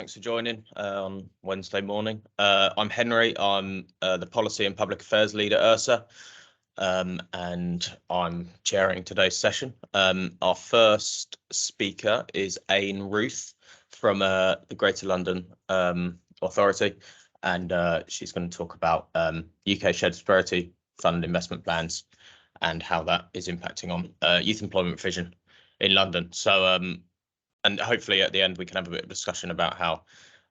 Thanks for joining on Wednesday morning. I'm Henry. I'm the Policy and Public Affairs Lead at ERSA, and I'm chairing today's session. Our first speaker is Aine Ruth from the Greater London Authority, and she's going to talk about UK Shared Prosperity Fund investment plans and how that is impacting on youth employment vision in London. So and hopefully at the end we can have a bit of discussion about how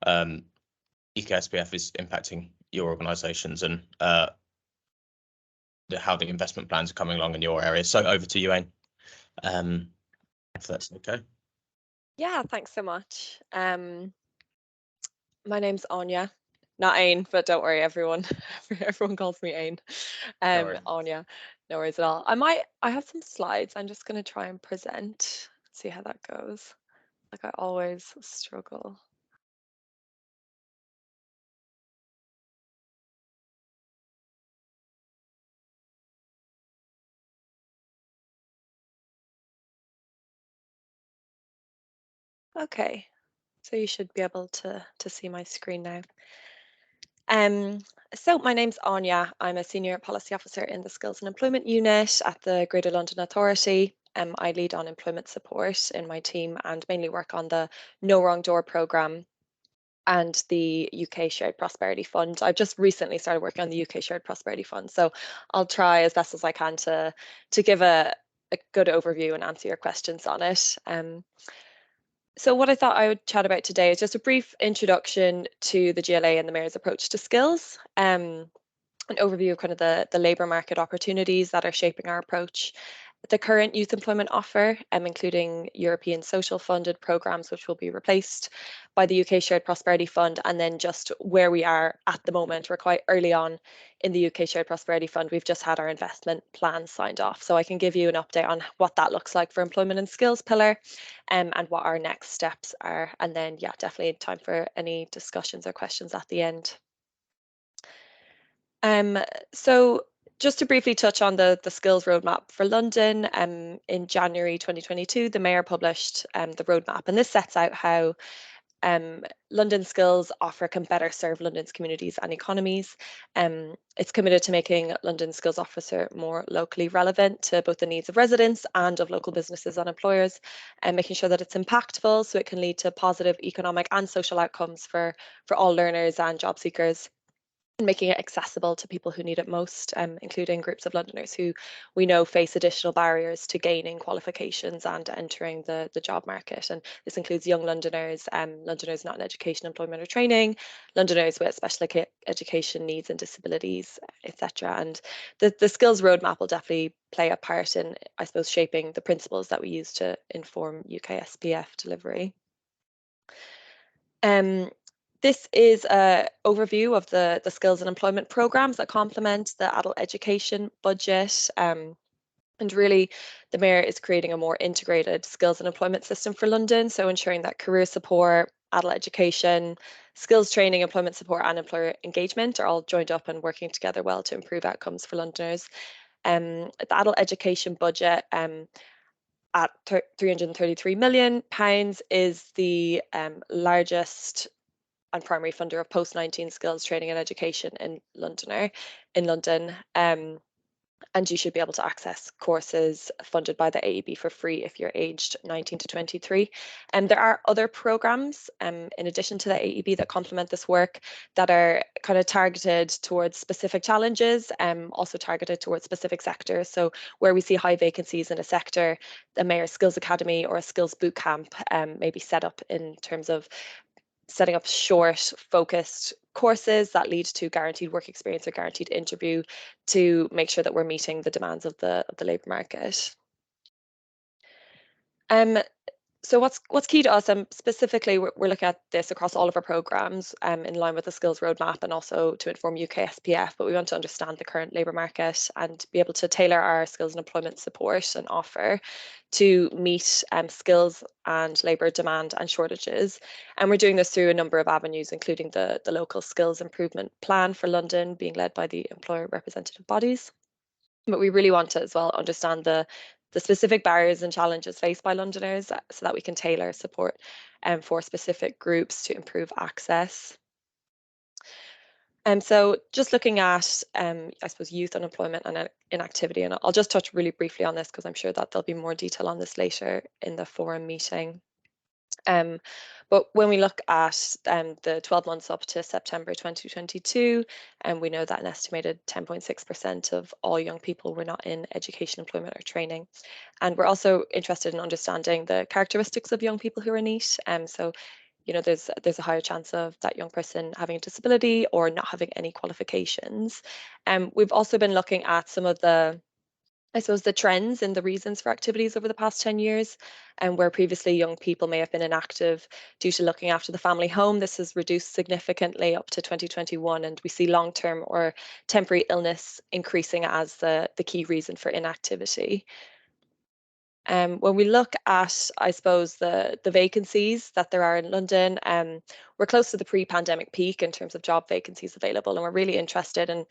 UK SPF is impacting your organisations and how the investment plans are coming along in your area. So over to you, Aine, if that's okay. Yeah, thanks so much. My name's Anya, not Aine, but don't worry, everyone. Everyone calls me Aine. Anya, no worries at all. I have some slides. I'm just going to try and present, see how that goes. Like I always struggle. Okay, so you should be able to see my screen now. So my name's Anya. I'm a senior policy officer in the Skills and Employment Unit at the Greater London Authority. I lead on employment support in my team and mainly work on the No Wrong Door programme and the UK Shared Prosperity Fund. I've just recently started working on the UK Shared Prosperity Fund, so I'll try as best as I can to give a good overview and answer your questions on it. So what I thought I would chat about today is just a brief introduction to the GLA and the Mayor's approach to skills, an overview of kind of the labour market opportunities that are shaping our approach, the current youth employment offer, including European social funded programmes which will be replaced by the UK Shared Prosperity Fund, and then just where we are at the moment. We're quite early on in the UK Shared Prosperity Fund. We've just had our investment plan signed off. So I can give you an update on what that looks like for employment and skills pillar, and what our next steps are. And then, yeah, definitely time for any discussions or questions at the end. So just to briefly touch on the skills roadmap for London, in January 2022, the Mayor published the roadmap, and this sets out how London Skills offer can better serve London's communities and economies. It's committed to making London Skills Officer more locally relevant to both the needs of residents and of local businesses and employers, and making sure that it's impactful so it can lead to positive economic and social outcomes for all learners and job seekers, and making it accessible to people who need it most, including groups of Londoners who we know face additional barriers to gaining qualifications and entering the job market. And this includes young Londoners, Londoners not in education, employment or training, Londoners with special education needs and disabilities, etc. And the skills roadmap will definitely play a part in, I suppose, shaping the principles that we use to inform UK SPF delivery. This is an overview of the skills and employment programmes that complement the adult education budget. And really, the Mayor is creating a more integrated skills and employment system for London, so ensuring that career support, adult education, skills training, employment support and employer engagement are all joined up and working together well to improve outcomes for Londoners. The adult education budget at £333 million is the largest and primary funder of post-19 skills training and education in London. And you should be able to access courses funded by the AEB for free if you're aged 19 to 23. And there are other programs in addition to the AEB that complement this work that are kind of targeted towards specific challenges, also targeted towards specific sectors. So where we see high vacancies in a sector, the Mayor's Skills Academy or a skills bootcamp may be set up in terms of setting up short, focused courses that lead to guaranteed work experience or guaranteed interview to make sure that we're meeting the demands of the labour market. So what's key to us, specifically, we're looking at this across all of our programmes in line with the skills roadmap and also to inform UK SPF, but we want to understand the current labour market and be able to tailor our skills and employment support and offer to meet skills and labour demand and shortages. And we're doing this through a number of avenues, including the local skills improvement plan for London being led by the employer representative bodies. But we really want to as well understand the the specific barriers and challenges faced by Londoners so that we can tailor support for specific groups to improve access. So just looking at, I suppose, youth unemployment and inactivity, and I'll just touch really briefly on this because I'm sure that there'll be more detail on this later in the forum meeting. But when we look at the 12 months up to September 2022, we know that an estimated 10.6% of all young people were not in education, employment or training. And we're also interested in understanding the characteristics of young people who are NEET. So, you know, there's a higher chance of that young person having a disability or not having any qualifications. We've also been looking at some of the, I suppose, the trends and the reasons for activities over the past 10 years, and where previously young people may have been inactive due to looking after the family home. This has reduced significantly up to 2021, and we see long-term or temporary illness increasing as the key reason for inactivity. When we look at, I suppose, the vacancies that there are in London, we're close to the pre-pandemic peak in terms of job vacancies available, and we're really interested in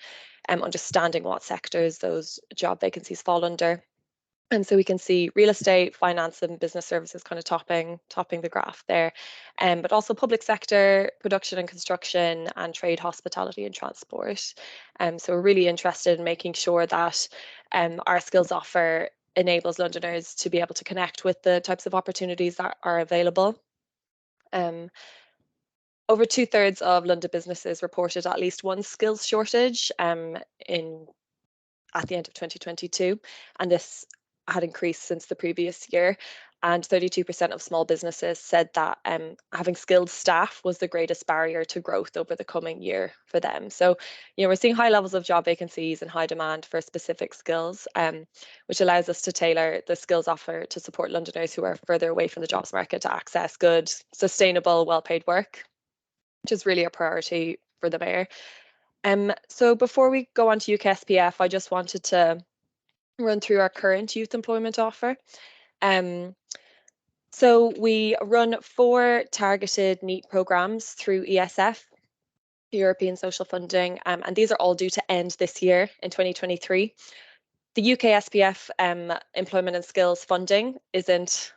understanding what sectors those job vacancies fall under. And so we can see real estate, finance, and business services kind of topping the graph there, but also public sector, production and construction, and trade, hospitality, and transport. So we're really interested in making sure that our skills offer enables Londoners to be able to connect with the types of opportunities that are available. Over 2/3 of London businesses reported at least one skills shortage at the end of 2022, and this had increased since the previous year. And 32% of small businesses said that having skilled staff was the greatest barrier to growth over the coming year for them. So, you know, we're seeing high levels of job vacancies and high demand for specific skills, which allows us to tailor the skills offer to support Londoners who are further away from the jobs market to access good, sustainable, well-paid work, which is really a priority for the Mayor. So before we go on to UKSPF, I just wanted to run through our current youth employment offer. So we run 4 targeted NEET programmes through ESF, European Social Funding, and these are all due to end this year in 2023. The UKSPF employment and skills funding isn't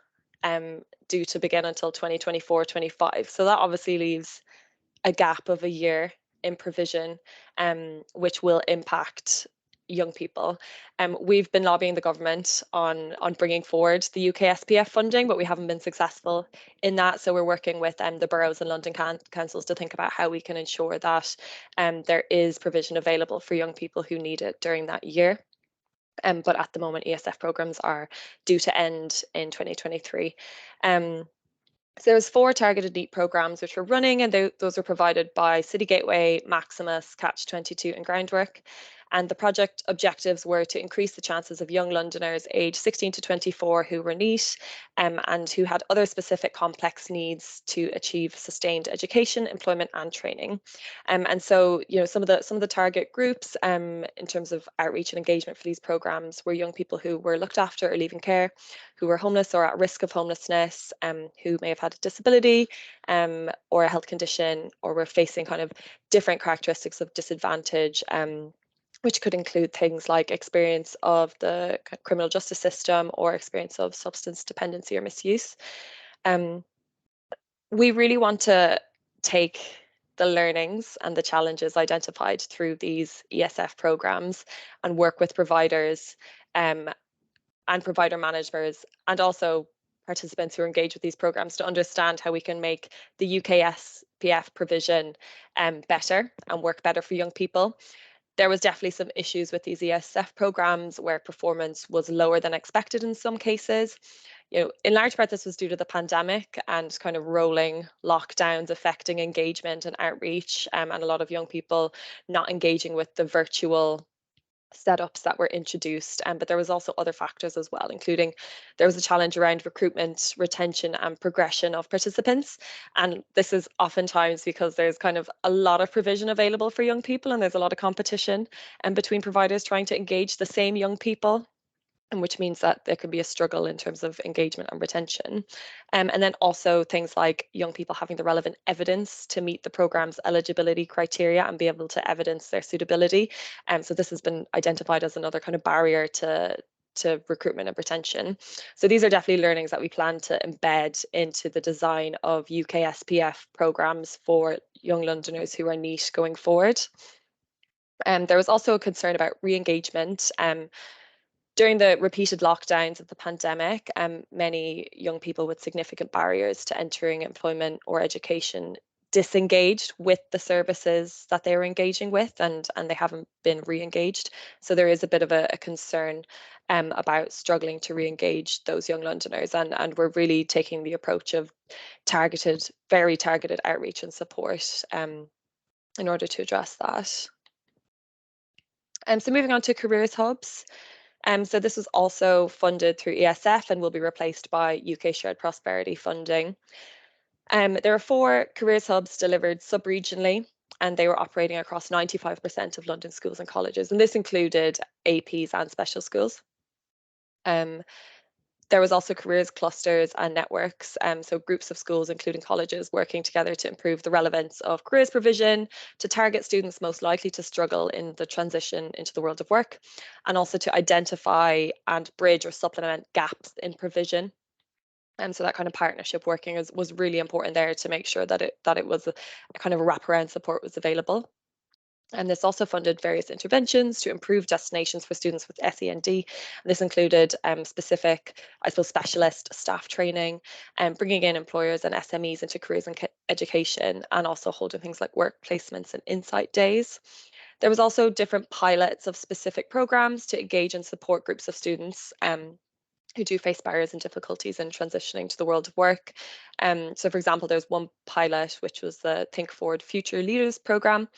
due to begin until 2024-25. So that obviously leaves a gap of a year in provision, which will impact young people. We've been lobbying the government on bringing forward the UK SPF funding, but we haven't been successful in that. So we're working with the boroughs and London councils to think about how we can ensure that there is provision available for young people who need it during that year. But at the moment, ESF programmes are due to end in 2023. So there's 4 targeted NEET programmes which we're running, and those are provided by City Gateway, Maximus, Catch 22 and Groundwork. And the project objectives were to increase the chances of young Londoners aged 16 to 24 who were NEET and who had other specific complex needs to achieve sustained education, employment and training. And so, you know, some of the target groups in terms of outreach and engagement for these programmes were young people who were looked after or leaving care, who were homeless or at risk of homelessness, who may have had a disability or a health condition, or were facing kind of different characteristics of disadvantage, which could include things like experience of the criminal justice system or experience of substance dependency or misuse. We really want to take the learnings and the challenges identified through these ESF programs and work with providers and provider managers, and also participants who are engaged with these programs, to understand how we can make the UKSPF provision better and work better for young people. There was definitely some issues with these ESF programs where performance was lower than expected in some cases. You know, in large part, this was due to the pandemic and kind of rolling lockdowns affecting engagement and outreach, and a lot of young people not engaging with the virtual setups that were introduced, but there was also other factors as well, including there was a challenge around recruitment, retention and progression of participants. And this is oftentimes because there's kind of a lot of provision available for young people, and there's a lot of competition between providers trying to engage the same young people, and which means that there can be a struggle in terms of engagement and retention. And then also things like young people having the relevant evidence to meet the programme's eligibility criteria and be able to evidence their suitability. So this has been identified as another kind of barrier to to recruitment and retention. So these are definitely learnings that we plan to embed into the design of UK SPF programmes for young Londoners who are NEET going forward. There was also a concern about re-engagement. During the repeated lockdowns of the pandemic, many young people with significant barriers to entering employment or education disengaged with the services that they were engaging with, and they haven't been re-engaged. So there is a bit of a concern about struggling to re-engage those young Londoners, and we're really taking the approach of very targeted outreach and support in order to address that. So moving on to careers hubs. So this was also funded through ESF and will be replaced by UK Shared Prosperity funding. There are 4 careers hubs delivered sub-regionally, and they were operating across 95% of London schools and colleges, and this included APs and special schools. There was also careers clusters and networks, so groups of schools, including colleges, working together to improve the relevance of careers provision, to target students most likely to struggle in the transition into the world of work, and also to identify and bridge or supplement gaps in provision. And so that kind of partnership working was really important there to make sure that it was a kind of a wraparound support was available. And this also funded various interventions to improve destinations for students with SEND. And this included specific, I suppose, specialist staff training and bringing in employers and SMEs into careers and education, and also holding things like work placements and insight days. There was also different pilots of specific programs to engage and support groups of students who do face barriers and difficulties in transitioning to the world of work. So, for example, there's one pilot, which was the Think Forward Future Leaders programme.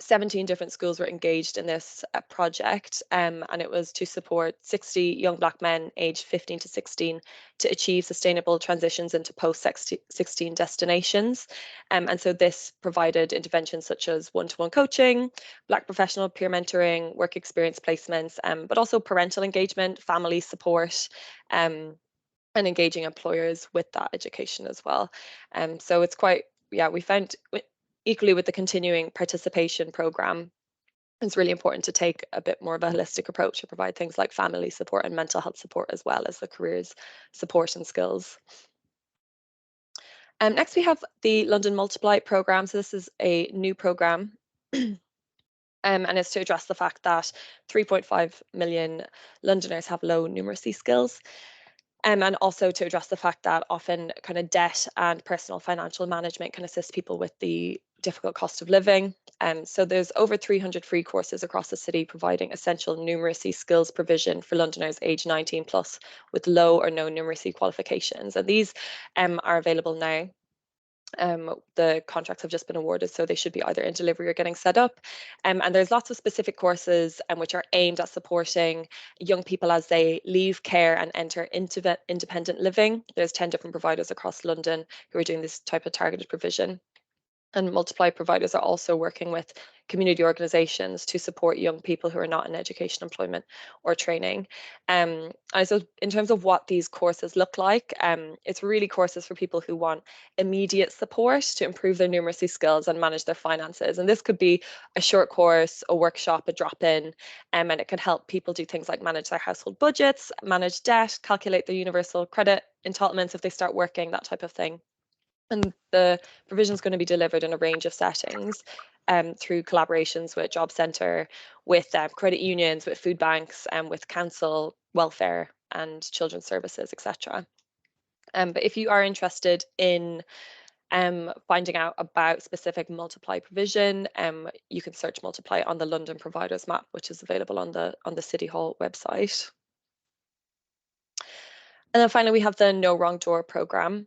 17 different schools were engaged in this project, and it was to support 60 young Black men aged 15 to 16 to achieve sustainable transitions into post-16 destinations. And so this provided interventions such as one-to-one coaching, Black professional peer mentoring, work experience placements, but also parental engagement, family support, and engaging employers with that education as well. So it's quite, we found equally with the continuing participation programme, it's really important to take a bit more of a holistic approach to provide things like family support and mental health support, as well as the careers support and skills. Next, we have the London Multiply programme. So this is a new programme. And it's to address the fact that 3.5 million Londoners have low numeracy skills. And also to address the fact that often kind of debt and personal financial management can assist people with the difficult cost of living. So there's over 300 free courses across the city providing essential numeracy skills provision for Londoners aged 19 plus with low or no numeracy qualifications. And these are available now. The contracts have just been awarded, so they should be either in delivery or getting set up. And there's lots of specific courses which are aimed at supporting young people as they leave care and enter into independent living. There's 10 different providers across London who are doing this type of targeted provision. And Multiply providers are also working with community organisations to support young people who are not in education, employment or training. And so in terms of what these courses look like, it's really courses for people who want immediate support to improve their numeracy skills and manage their finances. And this could be a short course, a workshop, a drop-in, and it can help people do things like manage their household budgets, manage debt, calculate their universal credit entitlements if they start working, that type of thing. And the provision is going to be delivered in a range of settings through collaborations with Job Centre, with credit unions, with food banks, and with council, welfare and children's services, etc. But if you are interested in finding out about specific Multiply provision, you can search Multiply on the London Providers Map, which is available on the City Hall website. And then finally, we have the No Wrong Door programme.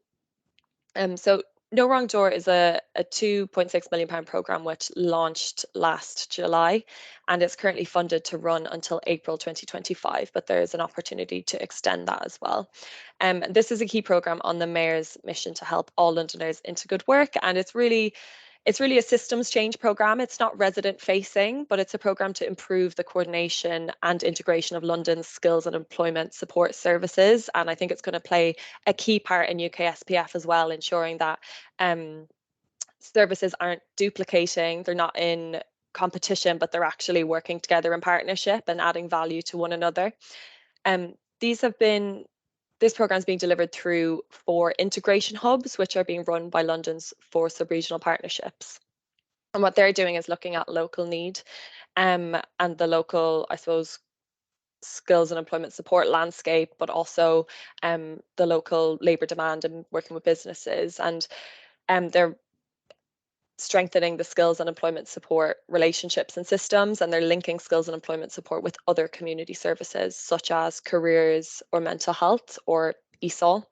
So No Wrong Door is a £2.6 million programme which launched last July, and it's currently funded to run until April 2025, but there is an opportunity to extend that as well. This is a key programme on the Mayor's mission to help all Londoners into good work, and it's really a systems change programme. It's not resident facing, but it's a programme to improve the coordination and integration of London's skills and employment support services. And I think it's going to play a key part in UK SPF as well, ensuring that services aren't duplicating, they're not in competition, but they're actually working together in partnership and adding value to one another. This program is being delivered through 4 integration hubs, which are being run by London's 4 sub-regional partnerships. And what they're doing is looking at local need and the local, I suppose, skills and employment support landscape, but also the local labour demand and working with businesses. And they're strengthening the skills and employment support relationships and systems, and they're linking skills and employment support with other community services such as careers or mental health or ESOL.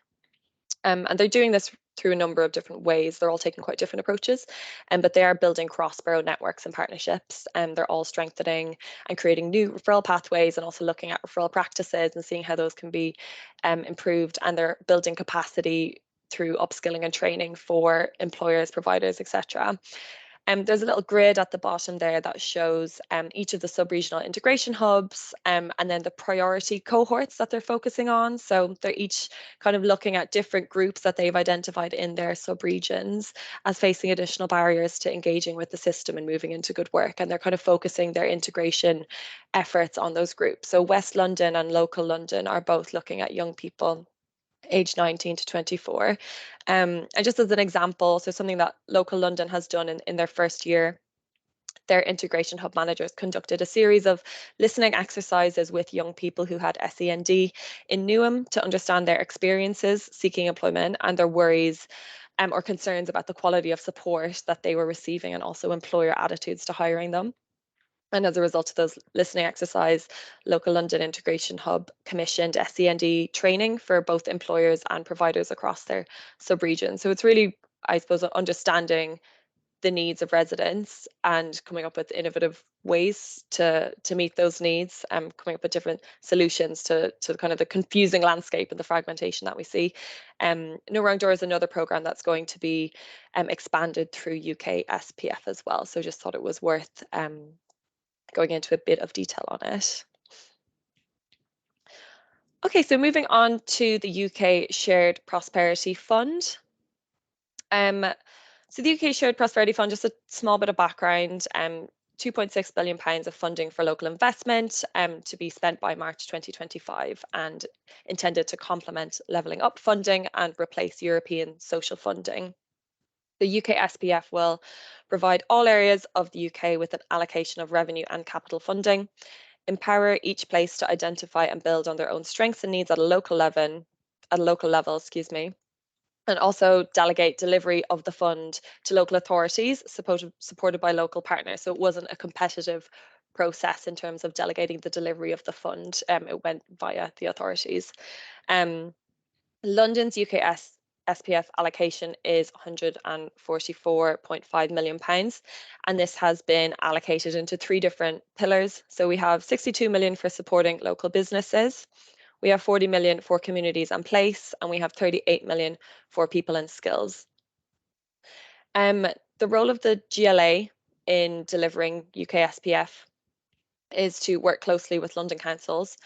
And they're doing this through a number of different ways. They're all taking quite different approaches, but they are building cross-borough networks and partnerships, and they're all strengthening and creating new referral pathways and also looking at referral practices and seeing how those can be improved. And they're building capacity through upskilling and training for employers, providers, etc. There's a little grid at the bottom there that shows each of the sub-regional integration hubs and then the priority cohorts that they're focusing on. So they're each kind of looking at different groups that they've identified in their sub-regions as facing additional barriers to engaging with the system and moving into good work. And they're kind of focusing their integration efforts on those groups. So West London and Local London are both looking at young people age 19 to 24. And just as an example, so something that Local London has done in their first year, their integration hub managers conducted a series of listening exercises with young people who had SEND in Newham to understand their experiences seeking employment and their worries or concerns about the quality of support that they were receiving and also employer attitudes to hiring them. And as a result of those listening exercise, Local London Integration Hub commissioned SEND training for both employers and providers across their sub-region. So it's really, I suppose, understanding the needs of residents and coming up with innovative ways to meet those needs, coming up with different solutions to kind of the confusing landscape and the fragmentation that we see. No Wrong Door is another programme that's going to be expanded through UK SPF as well. So just thought it was worth going into a bit of detail on it. Okay, so moving on to the UK Shared Prosperity Fund. So the UK Shared Prosperity Fund, just a small bit of background, £2.6 billion of funding for local investment to be spent by March 2025 and intended to complement levelling up funding and replace European social funding. The UK SPF will provide all areas of the UK with an allocation of revenue and capital funding, empower each place to identify and build on their own strengths and needs at a local level, and also delegate delivery of the fund to local authorities supported by local partners. So it wasn't a competitive process in terms of delegating the delivery of the fund. It went via the authorities. London's UK SPF allocation is £144.5 million, and this has been allocated into 3 different pillars. So we have 62 million for supporting local businesses, we have 40 million for communities and place, and we have 38 million for people and skills. The role of the GLA in delivering UK SPF is to work closely with London councils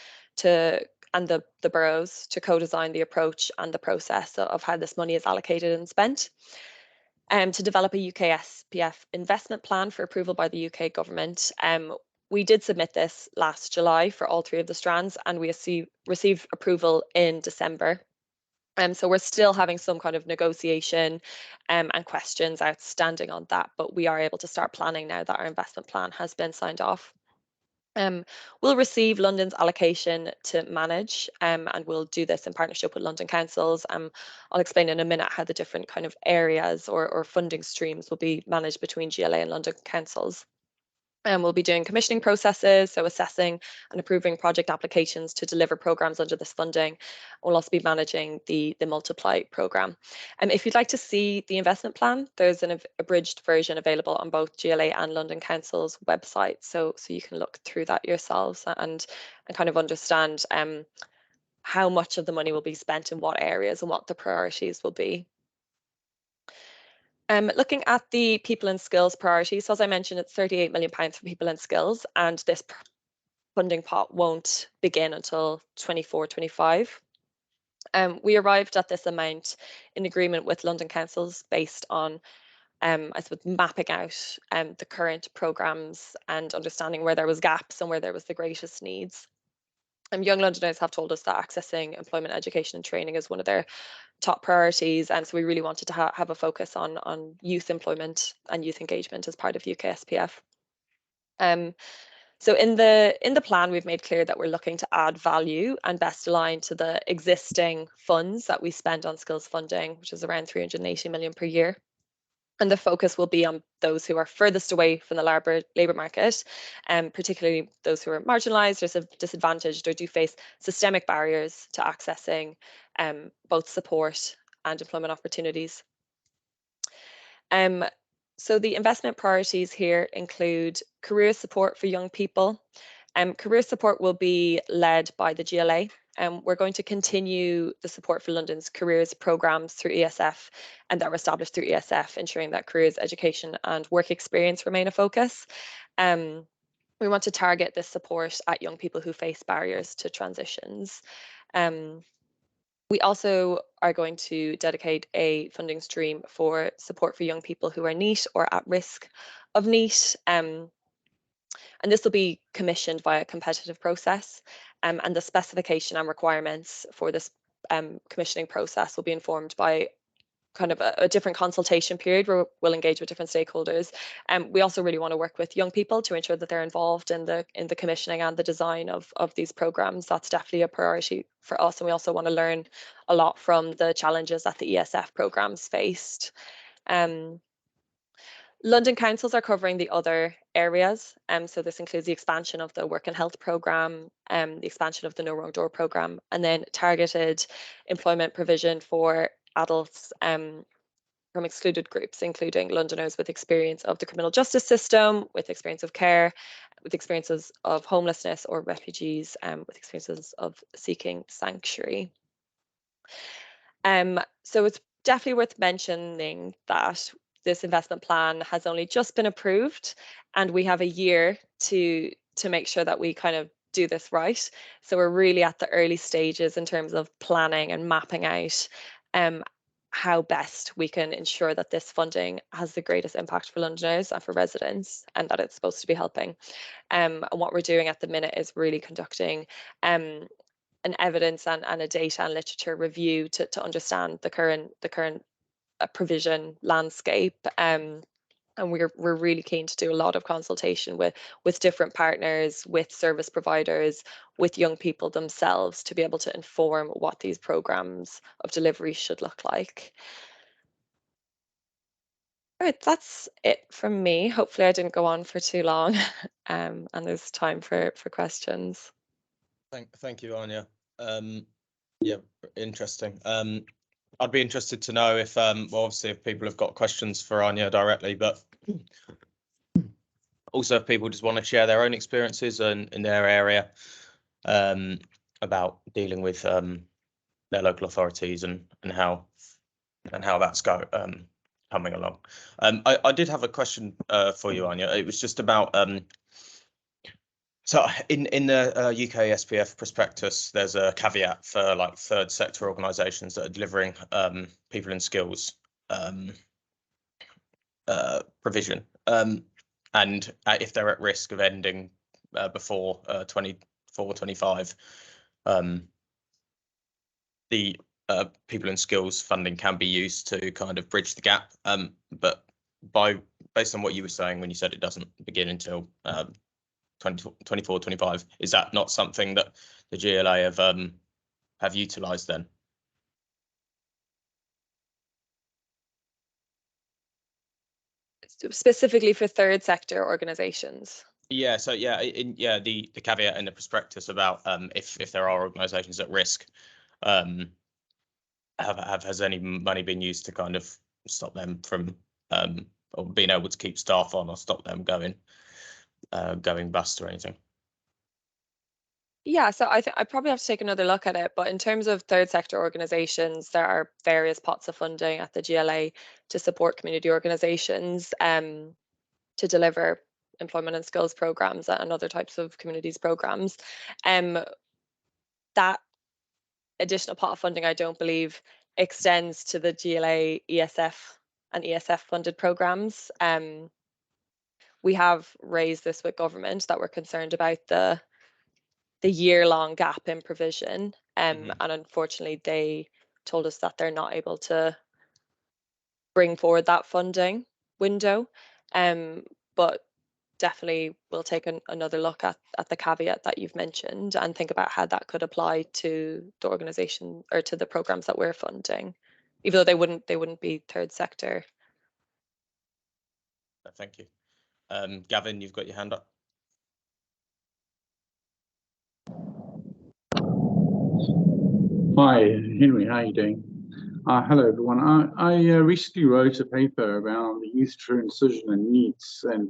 and the boroughs to co-design the approach and the process of how this money is allocated and spent, to develop a UK SPF investment plan for approval by the UK government. We did submit this last July for all 3 of the strands, and we received approval in December. So we're still having some kind of negotiation and questions outstanding on that, but we are able to start planning now that our investment plan has been signed off. We'll receive London's allocation to manage, and we'll do this in partnership with London councils. I'll explain in a minute how the different kind of areas or funding streams will be managed between GLA and London councils. We'll be doing commissioning processes, so assessing and approving project applications to deliver programmes under this funding. We'll also be managing the Multiply programme. If you'd like to see the investment plan, there's an abridged version available on both GLA and London Council's website, so you can look through that yourselves and kind of understand how much of the money will be spent in what areas and what the priorities will be. Looking at the people and skills priorities, so as I mentioned, it's £38 million for people and skills, and this funding pot won't begin until 24-25. We arrived at this amount in agreement with London councils based on I suppose, mapping out the current programmes and understanding where there was gaps and where there was the greatest needs. Young Londoners have told us that accessing employment, education and training is one of their top priorities, and so we really wanted to have a focus on youth employment and youth engagement as part of UK SPF. So in the plan, we've made clear that we're looking to add value and best align to the existing funds that we spend on skills funding, which is around 380 million per year. And the focus will be on those who are furthest away from the labour market, particularly those who are marginalised or disadvantaged or do face systemic barriers to accessing both support and employment opportunities. So the investment priorities here include career support for young people. Career support will be led by the GLA. We're going to continue the support for London's careers programmes through ESF and that were established through ESF, ensuring that careers, education and work experience remain a focus. We want to target this support at young people who face barriers to transitions. We also are going to dedicate a funding stream for support for young people who are NEET or at risk of NEET. And this will be commissioned by a competitive process. And the specification and requirements for this commissioning process will be informed by kind of a different consultation period where we'll engage with different stakeholders. And we also really want to work with young people to ensure that they're involved in the commissioning and the design of these programs. That's definitely a priority for us. And we also want to learn a lot from the challenges that the ESF programs faced. London councils are covering the other areas. So this includes the expansion of the work and health programme, the expansion of the No Wrong Door programme, and then targeted employment provision for adults from excluded groups, including Londoners with experience of the criminal justice system, with experience of care, with experiences of homelessness, or refugees with experiences of seeking sanctuary. So it's definitely worth mentioning that this investment plan has only just been approved, and we have a year to make sure that we kind of do this right. So we're really at the early stages in terms of planning and mapping out how best we can ensure that this funding has the greatest impact for Londoners and for residents, and that it's supposed to be helping. And what we're doing at the minute is really conducting an evidence and a data and literature review to understand the current provision landscape. And we're really keen to do a lot of consultation with different partners, with service providers, with young people themselves to be able to inform what these programs of delivery should look like. All right, that's it from me. Hopefully I didn't go on for too long, and there's time for questions. Thank you, Anya. Yeah, interesting. I'd be interested to know if, well, obviously, if people have got questions for Anya directly, but also if people just want to share their own experiences in their area about dealing with their local authorities and how that's coming along. I did have a question for you, Anya. It was just about so in the UK SPF prospectus, there's a caveat for like third sector organisations that are delivering people and skills provision, and if they're at risk of ending before 24-25, the people and skills funding can be used to kind of bridge the gap. But based on what you were saying when you said it doesn't begin until 24-25, is that not something that the GLA have utilised then? Specifically for third sector organisations? Yeah, so yeah, the caveat in the prospectus about if there are organisations at risk, has any money been used to kind of stop them from or being able to keep staff on or stop them going bust or anything? Yeah, so I probably have to take another look at it. But in terms of third sector organisations, there are various pots of funding at the GLA to support community organisations to deliver employment and skills programmes and other types of communities programmes. That additional pot of funding, I don't believe, extends to the GLA ESF and ESF funded programmes. We have raised this with government that we're concerned about the year-long gap in provision, and unfortunately they told us that they're not able to bring forward that funding window. But definitely we'll take another look at the caveat that you've mentioned and think about how that could apply to the organisation or to the programmes that we're funding, even though they wouldn't be third sector. Thank you. Gavin, you've got your hand up. Hi, Henry, how are you doing? Hello, everyone. I recently wrote a paper around the youth transition and needs and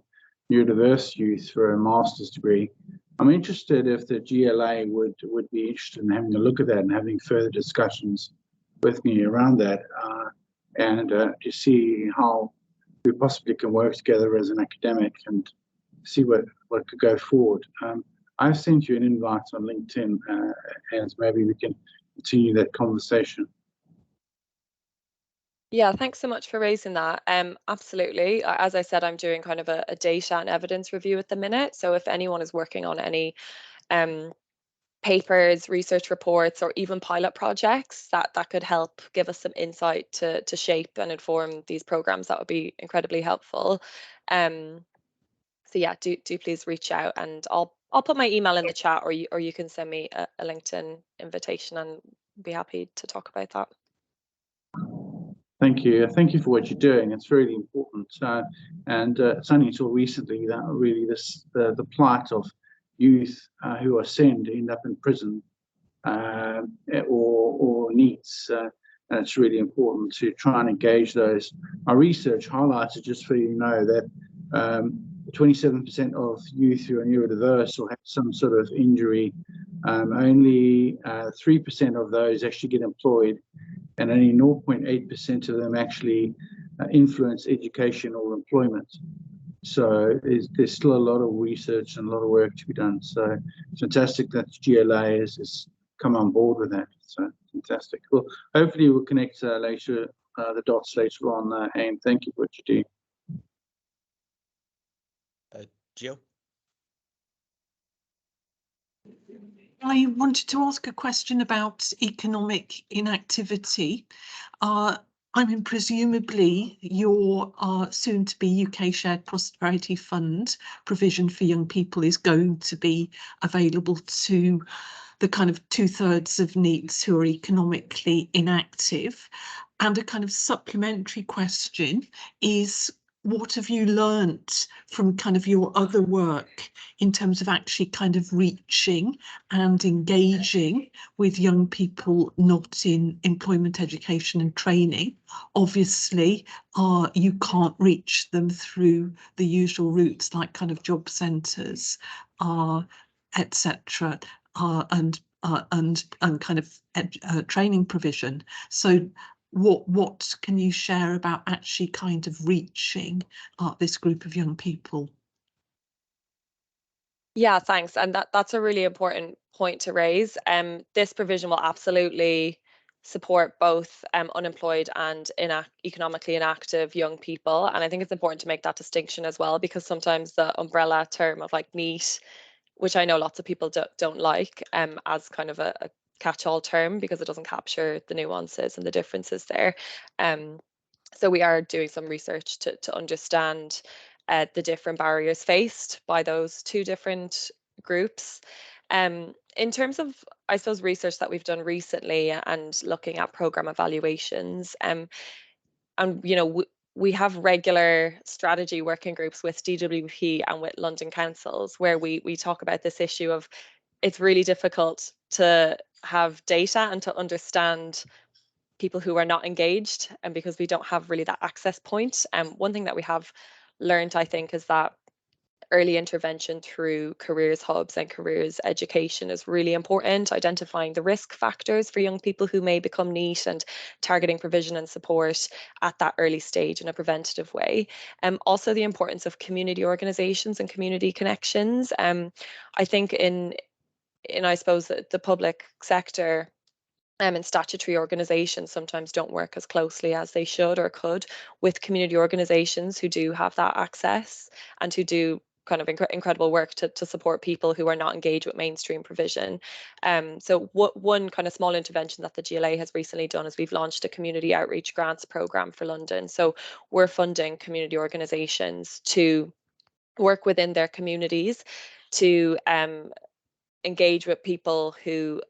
neurodiverse youth for a master's degree. I'm interested if the GLA would be interested in having a look at that and having further discussions with me around that, and to see how we possibly can work together as an academic and see what could go forward. I've sent you an invite on LinkedIn, and maybe we can continue that conversation. Yeah, thanks so much for raising that. Absolutely. As I said, I'm doing kind of a data and evidence review at the minute. So if anyone is working on any papers, research reports, or even pilot projects that could help give us some insight to shape and inform these programs, that would be incredibly helpful. So yeah, do please reach out, and I'll put my email in the chat, or you can send me a LinkedIn invitation, and be happy to talk about that. Thank you. Thank you for what you're doing. It's really important. And it's only until recently that really the plight of youth who are sent end up in prison or NEETs. And it's really important to try and engage those. Our research highlighted, just for you to know, that 27% of youth who are neurodiverse or have some sort of injury, only 3% of those actually get employed, and only 0.8% of them actually influence education or employment. So there's still a lot of research and a lot of work to be done. So it's fantastic that GLA has come on board with that. So fantastic. Well, hopefully we'll connect later, the dots later on. Aine, thank you for what you do. Jill? I wanted to ask a question about economic inactivity. Presumably your soon-to-be UK Shared Prosperity Fund provision for young people is going to be available to the kind of 2/3 of NEETs who are economically inactive. And a kind of supplementary question is, what have you learnt from kind of your other work in terms of actually kind of reaching and engaging with young people not in employment, education and training? Obviously, you can't reach them through the usual routes like kind of job centres, etc., and kind of training provision. So what can you share about actually kind of reaching this group of young people? Yeah, thanks. And that's a really important point to raise. This provision will absolutely support both unemployed and economically inactive young people. And I think it's important to make that distinction as well, because sometimes the umbrella term of like NEET, which I know lots of people don't like, as kind of a catch-all term, because it doesn't capture the nuances and the differences there. So we are doing some research to understand the different barriers faced by those two different groups. In terms of, I suppose, research that we've done recently and looking at programme evaluations, and you know, we have regular strategy working groups with DWP and with London councils where we talk about this issue of, it's really difficult to have data and to understand people who are not engaged, and because we don't have really that access point. One thing that we have learned, I think, is that early intervention through careers hubs and careers education is really important, identifying the risk factors for young people who may become NEET and targeting provision and support at that early stage in a preventative way. Also the importance of community organisations and community connections. I think in I suppose the public sector, And statutory organisations sometimes don't work as closely as they should or could with community organisations who do have that access and who do kind of incredible work to support people who are not engaged with mainstream provision. So one kind of small intervention that the GLA has recently done is we've launched a community outreach grants programme for London. So we're funding community organisations to work within their communities to engage with people who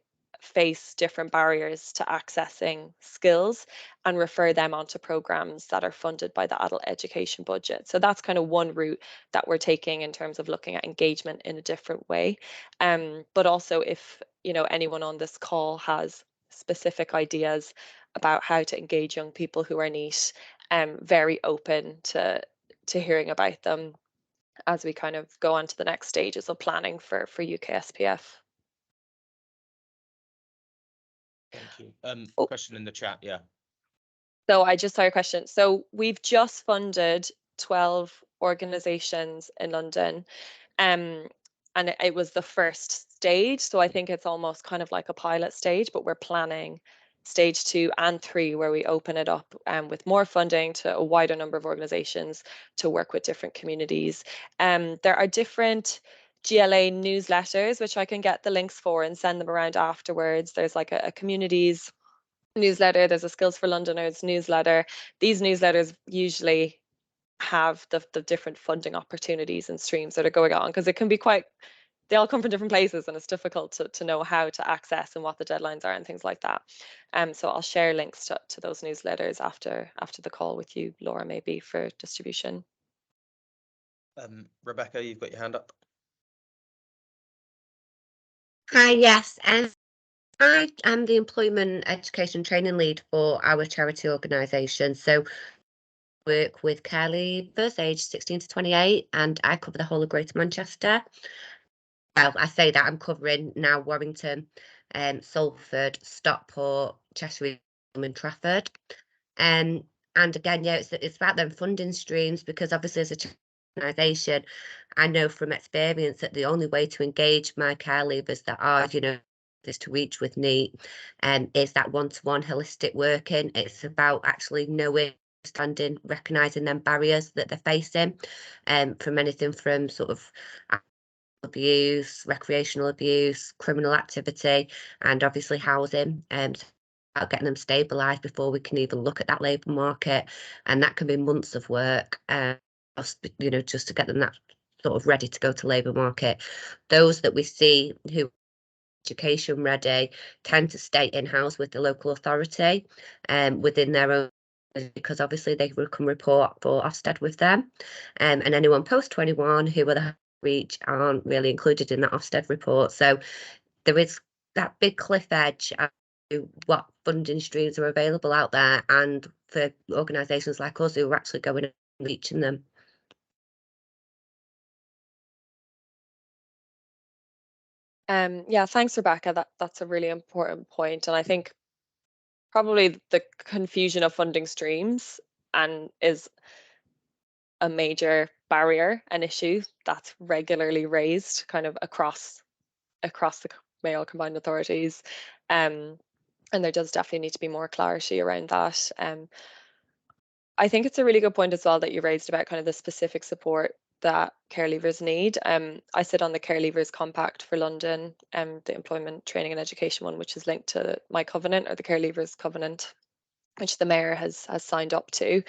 face different barriers to accessing skills and refer them onto programs that are funded by the adult education budget. So that's kind of one route that we're taking in terms of looking at engagement in a different way. But also if anyone on this call has specific ideas about how to engage young people who are NEET, very open to hearing about them as we kind of go on to the next stages of planning for UK SPF. Thank you. Question in the chat, yeah. So I just saw your question. So we've just funded 12 organisations in London, and it was the first stage. So I think it's almost kind of like a pilot stage, but we're planning stage 2 and 3 where we open it up with more funding to a wider number of organisations to work with different communities. There are different GLA newsletters, which I can get the links for and send them around afterwards. There's like a communities newsletter, there's a Skills for Londoners newsletter. These newsletters usually have the different funding opportunities and streams that are going on, because it can be they all come from different places and it's difficult to know how to access and what the deadlines are and things like that. So I'll share links to those newsletters after the call with you, Laura, maybe for distribution. Rebecca, you've got your hand up. Hi, yes. I am the Employment Education Training Lead for our charity organisation. So work with care leavers aged 16 to 28, and I cover the whole of Greater Manchester. Well, I say that I'm covering now Warrington, Salford, Stockport, Cheshire and Trafford. And again, yeah, it's about them funding streams, because obviously as a organisation, I know from experience that the only way to engage my care leavers that are, is to reach with NEET, is that one-to-one holistic working. It's about actually knowing, understanding, recognising them barriers that they're facing, from anything from sort of abuse, recreational abuse, criminal activity, and obviously housing. About getting them stabilised before we can even look at that labour market, and that can be months of work. Just to get them that sort of ready to go to labour market. Those that we see who education ready tend to stay in-house with the local authority, within their own, because obviously they can report for Ofsted with them, and anyone post 21 who are the reach aren't really included in that Ofsted report. So there is that big cliff edge as to what funding streams are available out there, and for organisations like us who are actually going and reaching them. Yeah, thanks, Rebecca. That's a really important point, and I think probably the confusion of funding streams is a major barrier, an issue that's regularly raised kind of across the Mayo combined authorities, and there does definitely need to be more clarity around that. I think it's a really good point as well that you raised about kind of the specific support that care leavers need. I sit on the Care Leavers Compact for London, the employment training and education one, which is linked to my covenant, or the Care Leavers Covenant, which the mayor has signed up to,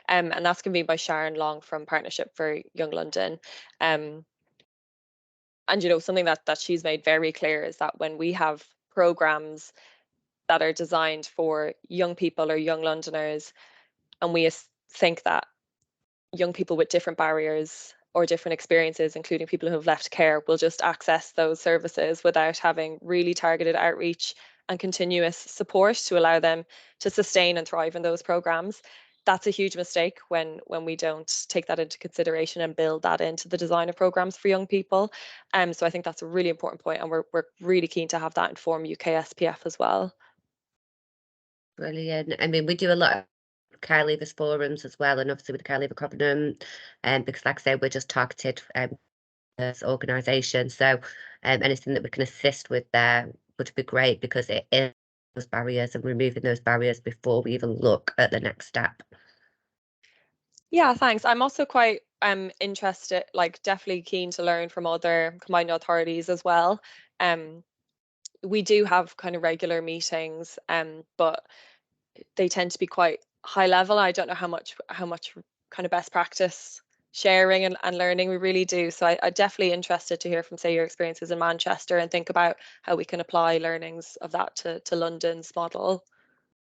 and that's convened by Sharon Long from Partnership for Young London. And something that she's made very clear is that when we have programs that are designed for young people or young Londoners, and we think that young people with different barriers or different experiences, including people who have left care, will just access those services without having really targeted outreach and continuous support to allow them to sustain and thrive in those programs. That's a huge mistake when we don't take that into consideration and build that into the design of programs for young people. So I think that's a really important point, and we're really keen to have that inform UK SPF as well. Brilliant. I mean, we do a lot of care leavers forums as well, and obviously with the Care Leaver Covenant, because like I say, we're just targeted as organisation. So anything that we can assist with there would be great, because it is those barriers and removing those barriers before we even look at the next step. Yeah, thanks. I'm also quite interested, like definitely keen to learn from other combined authorities as well. We do have kind of regular meetings, but they tend to be quite high level. I don't know how much kind of best practice sharing and learning we really do. So I'm definitely interested to hear from, say, your experiences in Manchester and think about how we can apply learnings of that to London's model.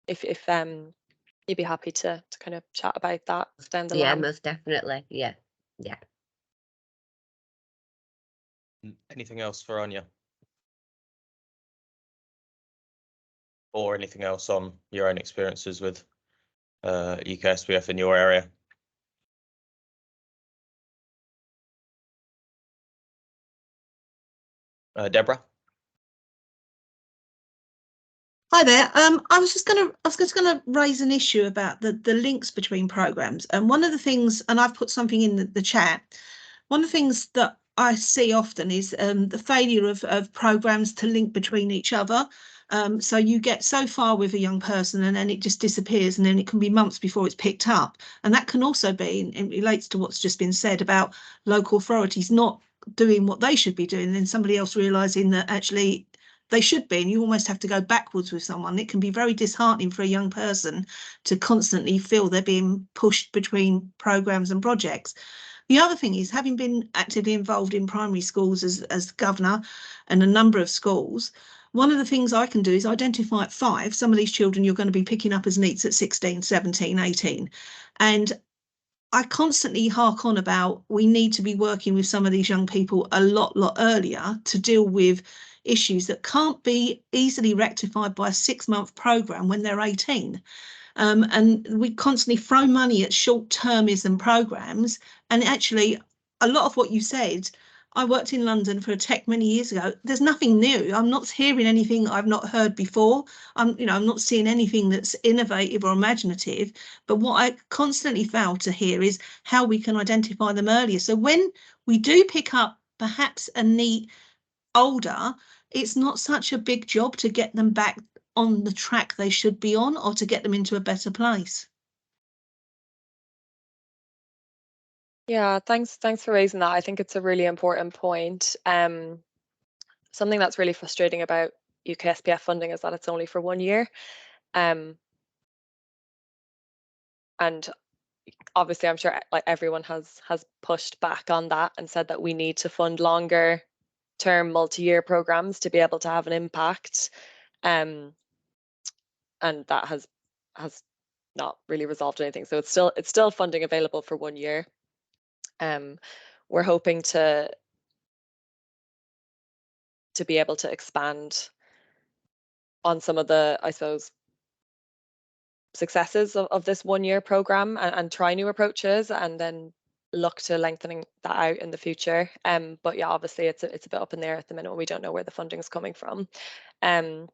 If you'd be happy to kind of chat about that down the line. Most definitely. Yeah. Anything else for Anya? Or anything else on your own experiences with UKSPF in your area? Deborah? Hi there. I was just gonna raise an issue about the links between programs. And one of the things, and I've put something in the chat, one of the things that I see often is the failure of programs to link between each other. So you get so far with a young person and then it just disappears, and then it can be months before it's picked up. And that can also be, and it relates to what's just been said about local authorities not doing what they should be doing, and then somebody else realizing that actually they should be, and you almost have to go backwards with someone. It can be very disheartening for a young person to constantly feel they're being pushed between programs and projects. The other thing is, having been actively involved in primary schools as governor and a number of schools, one of the things I can do is identify at 5 some of these children you're going to be picking up as NEETs at 16, 17, 18. And I constantly hark on about we need to be working with some of these young people a lot earlier to deal with issues that can't be easily rectified by a 6-month programme when they're 18. And we constantly throw money at short-termism programmes, and actually a lot of what you said, I worked in London for a tech many years ago. There's nothing new. I'm not hearing anything I've not heard before. I'm not seeing anything that's innovative or imaginative. But what I constantly fail to hear is how we can identify them earlier. So when we do pick up perhaps a NEET older, it's not such a big job to get them back on the track they should be on, or to get them into a better place. Yeah, thanks for raising that. I think it's a really important point. Something that's really frustrating about UKSPF funding is that it's only for 1 year. And obviously I'm sure like everyone has pushed back on that and said that we need to fund longer term multi-year programs to be able to have an impact. And that has not really resolved anything. So it's still funding available for 1 year. We're hoping to be able to expand on some of the, I suppose, successes of this 1 year program and try new approaches, and then look to lengthening that out in the future. But yeah, obviously it's a bit up in the air at the minute when we don't know where the funding is coming from. I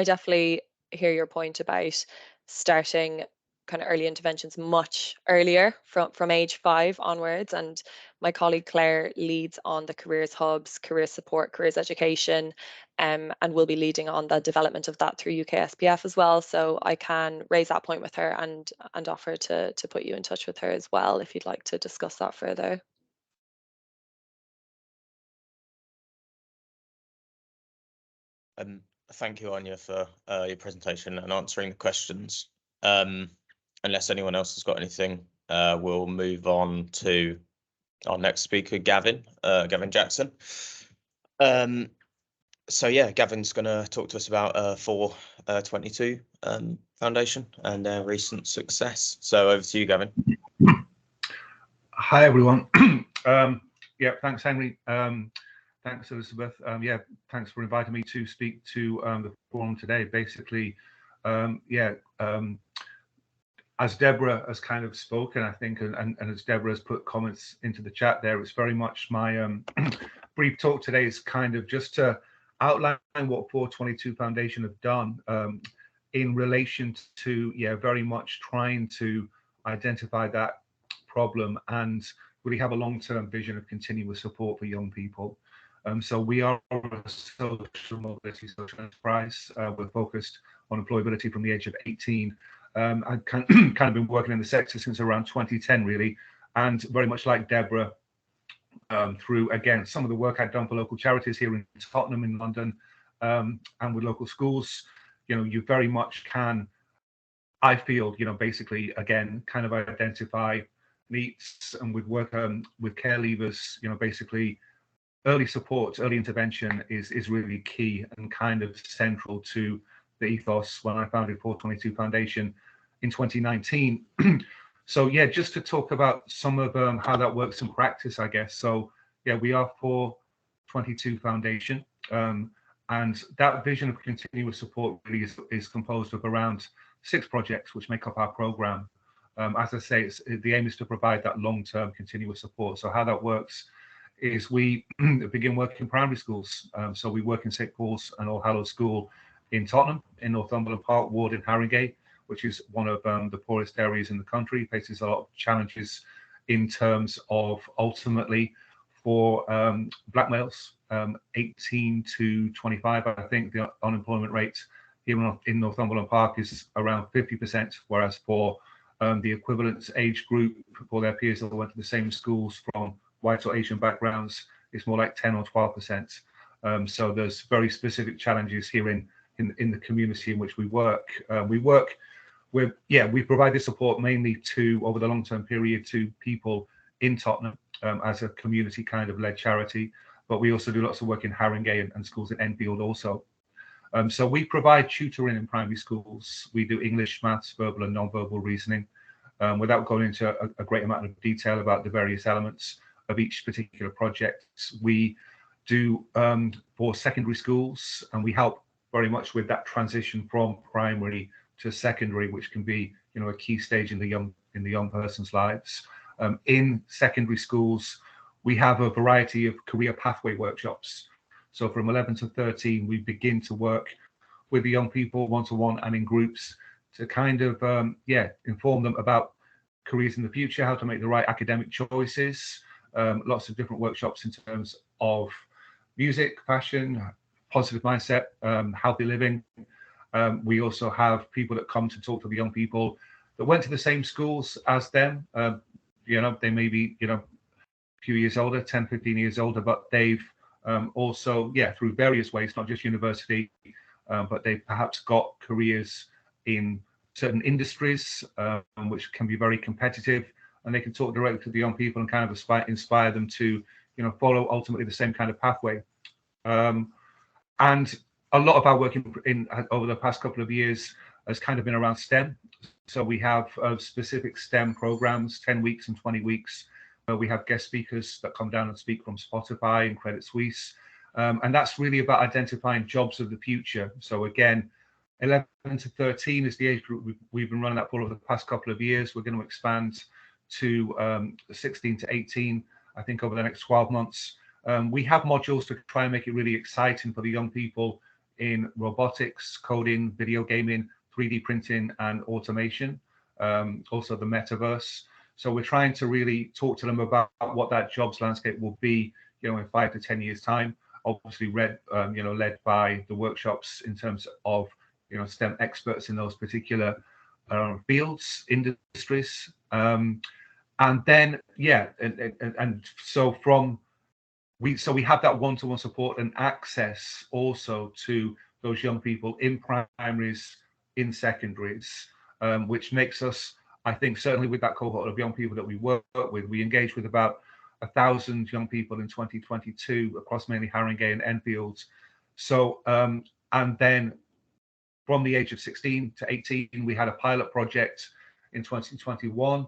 definitely hear your point about starting kind of early interventions much earlier from age 5 onwards, and my colleague Claire leads on the careers hubs, career support, careers education, and will be leading on the development of that through UKSPF as well. So I can raise that point with her and offer to put you in touch with her as well if you'd like to discuss that further. Thank you, Anya, for your presentation and answering the questions. Unless anyone else has got anything, we'll move on to our next speaker, Gavin Jackson. So yeah, Gavin's going to talk to us about 422 Foundation and their recent success. So over to you, Gavin. Hi, everyone. Yeah, thanks, Henry. Thanks, Elizabeth. Yeah, thanks for inviting me to speak to the forum today. Basically, as Deborah has kind of spoken, I think, and as Deborah has put comments into the chat there, it's very much my brief talk today is kind of just to outline what 422 Foundation have done in relation to, very much trying to identify that problem and really have a long-term vision of continuous support for young people. So we are a social mobility social enterprise. We're focused on employability from the age of 18. I've kind of been working in the sector since around 2010, really, and very much like Deborah, through, again, some of the work I've done for local charities here in Tottenham, in London, and with local schools, you very much can, I feel, basically, again, kind of identify needs, and with work with care leavers, basically early support, early intervention is really key and kind of central to the ethos when I founded 422 Foundation in 2019. So yeah, just to talk about some of how that works in practice, I guess. So yeah, we are 422 Foundation, and that vision of continuous support really is composed of around 6 projects which make up our program. As I say, the aim is to provide that long-term continuous support. So how that works is we begin working in primary schools. So we work in St Paul's and All Hallows School in Tottenham, in Northumberland Park Ward in Haringey, which is one of the poorest areas in the country, faces a lot of challenges in terms of ultimately for black males, 18 to 25, I think the unemployment rate here in Northumberland Park is around 50%, whereas for the equivalent age group for their peers that went to the same schools from white or Asian backgrounds, it's more like 10 or 12%. So there's very specific challenges here in the community in which we work. We provide this support mainly to, over the long-term period, to people in Tottenham as a community kind of led charity, but we also do lots of work in Haringey and schools in Enfield also. So we provide tutoring in primary schools. We do English, maths, verbal and non-verbal reasoning. Without going into a great amount of detail about the various elements of each particular project, we do for secondary schools, and we help very much with that transition from primary to secondary, which can be, a key stage in the young person's lives. In secondary schools, we have a variety of career pathway workshops. So from 11 to 13, we begin to work with the young people one-to-one and in groups to kind of, inform them about careers in the future, how to make the right academic choices. Lots of different workshops in terms of music, fashion, positive mindset, healthy living. We also have people that come to talk to the young people that went to the same schools as them. They may be, a few years older, 10, 15 years older, but they've also, through various ways, not just university, but they've perhaps got careers in certain industries, which can be very competitive, and they can talk directly to the young people and kind of inspire them to, follow ultimately the same kind of pathway. And a lot of our work in over the past couple of years has kind of been around STEM. So we have specific STEM programs, 10 weeks and 20 weeks. We have guest speakers that come down and speak from Spotify and Credit Suisse. And that's really about identifying jobs of the future. So again, 11 to 13 is the age group we've been running that for over the past couple of years. We're going to expand to 16 to 18, I think, over the next 12 months. We have modules to try and make it really exciting for the young people in robotics, coding, video gaming, 3D printing and automation, also the metaverse. So we're trying to really talk to them about what that jobs landscape will be, in 5 to 10 years time. Obviously, led by the workshops in terms of, STEM experts in those particular fields, industries, and then so we have that one-to-one support and access also to those young people in primaries, in secondaries, which makes us, I think, certainly with that cohort of young people that we work with, we engage with about 1,000 young people in 2022 across mainly Haringey and Enfield. So, and then from the age of 16 to 18, we had a pilot project in 2021,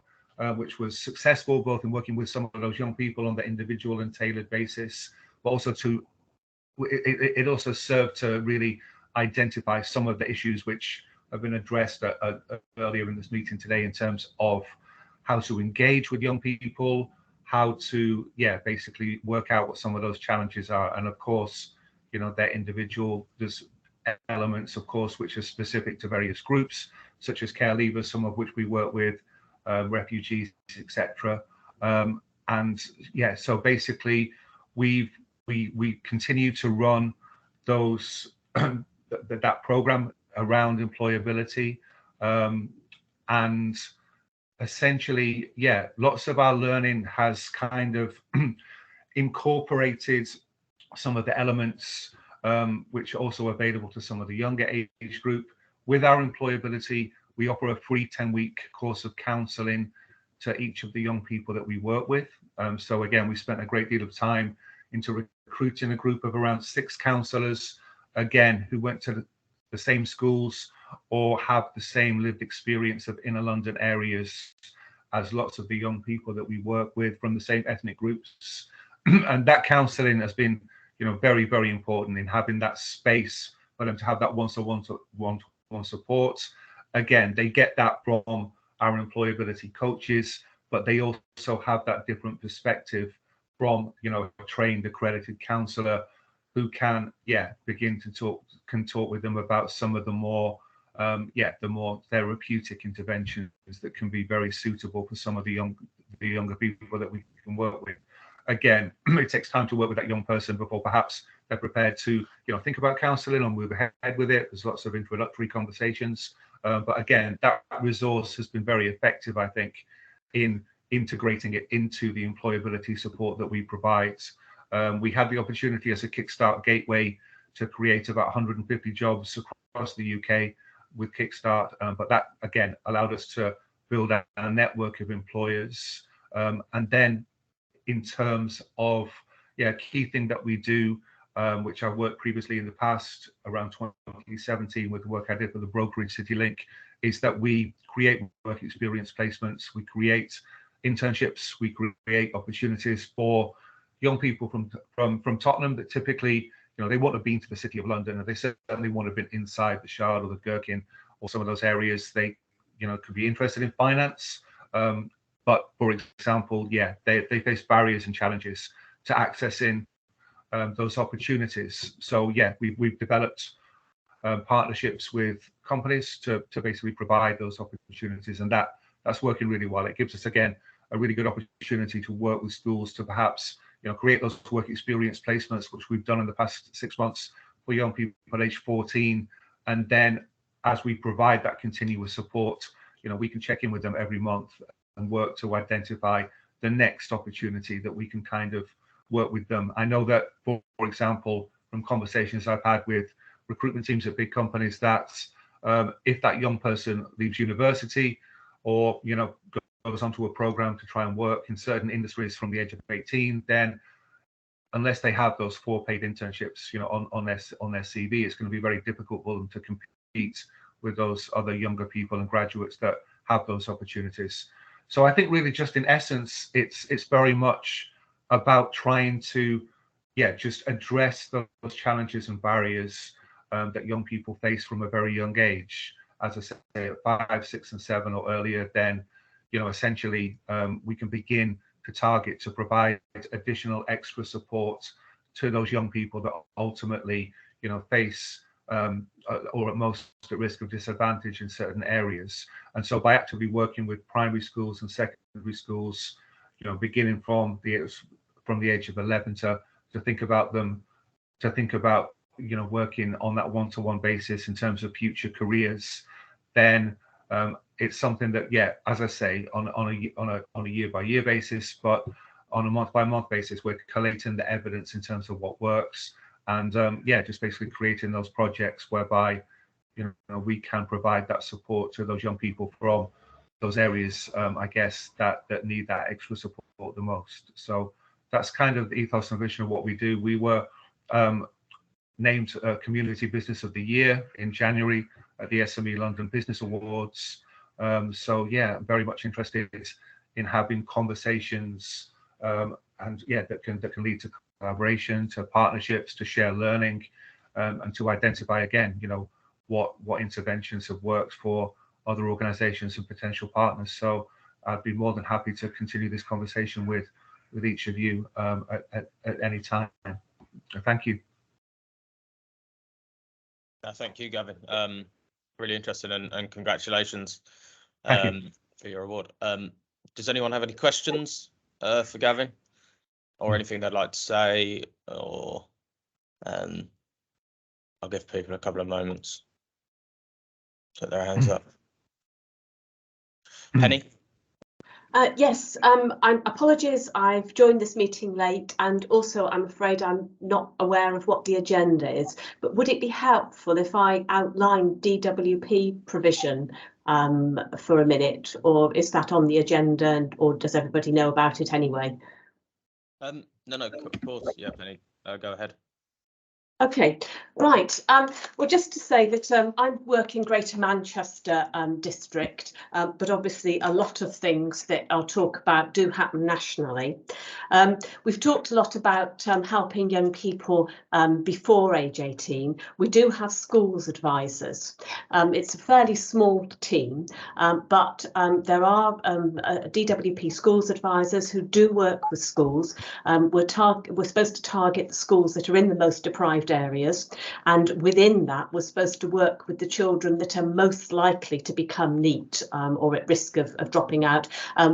which was successful both in working with some of those young people on the individual and tailored basis, but also it also served to really identify some of the issues which have been addressed earlier in this meeting today in terms of how to engage with young people, how to basically work out what some of those challenges are, and of course, their individual, there's elements, of course, which are specific to various groups, such as care leavers, some of which we work with, refugees, etc. So basically, we've we continue to run those that program around employability, and essentially, yeah, lots of our learning has kind of incorporated some of the elements which are also available to some of the younger age group. With our employability, we offer a free 10-week course of counselling to each of the young people that we work with. So again, we spent a great deal of time into recruiting a group of around 6 counsellors, again, who went to the same schools or have the same lived experience of inner London areas as lots of the young people that we work with from the same ethnic groups. And that counselling has been, very, very important in having that space for them to have that one-to-one support. Again, they get that from our employability coaches, but they also have that different perspective from, a trained, accredited counsellor who can, begin to talk with them about some of the more, the more therapeutic interventions that can be very suitable for some of the younger people that we can work with. Again, it takes time to work with that young person before perhaps they're prepared to, think about counselling or move ahead with it. There's lots of introductory conversations. But again, that resource has been very effective, I think, in integrating it into the employability support that we provide. We had the opportunity as a Kickstart gateway to create about 150 jobs across the UK with Kickstart, but that again allowed us to build out a network of employers. And then in terms of key thing that we do, which I've worked previously in the past around 2017 with the work I did for the brokerage CityLink, is that we create work experience placements, we create internships, we create opportunities for young people from Tottenham that typically, they wouldn't have been to the City of London, and they certainly wouldn't have been inside the Shard or the Gherkin or some of those areas. They, could be interested in finance, but for example, they face barriers and challenges to accessing those opportunities. So we've developed partnerships with companies to basically provide those opportunities, and that's working really well. It gives us again a really good opportunity to work with schools to perhaps create those work experience placements, which we've done in the past 6 months for young people aged 14, and then as we provide that continuous support, we can check in with them every month and work to identify the next opportunity that we can kind of work with them. I know that, for example, from conversations I've had with recruitment teams at big companies, that if that young person leaves university or goes onto a program to try and work in certain industries from the age of 18, then unless they have those 4 paid internships on their CV, it's going to be very difficult for them to compete with those other younger people and graduates that have those opportunities. So I think really just in essence, it's very much about trying to just address those challenges and barriers that young people face from a very young age. As I say, at 5, 6 and 7 or earlier, then essentially we can begin to target to provide additional extra support to those young people that ultimately face or at most at risk of disadvantage in certain areas. And so by actively working with primary schools and secondary schools, beginning from the age of 11 to think about working on that one-to-one basis in terms of future careers, then it's something that, as I say, on a year-by-year basis, but on a month-by-month basis, we're collating the evidence in terms of what works, and just basically creating those projects whereby we can provide that support to those young people from those areas, I guess, that need that extra support the most. So that's kind of the ethos and vision of what we do. We were named Community Business of the Year in January at the SME London Business Awards. So I'm very much interested in having conversations and that can lead to collaboration, to partnerships, to share learning, and to identify again, what interventions have worked for other organisations and potential partners. So I'd be more than happy to continue this conversation with each of you at any time. Thank you. Thank you, Gavin. Really interesting, and congratulations Thank you for your award. Does anyone have any questions for Gavin? or anything they'd like to say, or I'll give people a couple of moments to put their hands up. Penny? Yes, apologies, I've joined this meeting late, and also I'm afraid I'm not aware of what the agenda is, but would it be helpful if I outline DWP provision for a minute, or is that on the agenda, or does everybody know about it anyway? No, of course, yeah, Penny, go ahead. Okay, right. Well, just to say that I work in Greater Manchester district, but obviously a lot of things that I'll talk about do happen nationally. We've talked a lot about helping young people before age 18. We do have schools advisors. It's a fairly small team, but there are DWP schools advisors who do work with schools. We're supposed to target the schools that are in the most deprived areas, and within that we're supposed to work with the children that are most likely to become NEET or at risk of dropping out.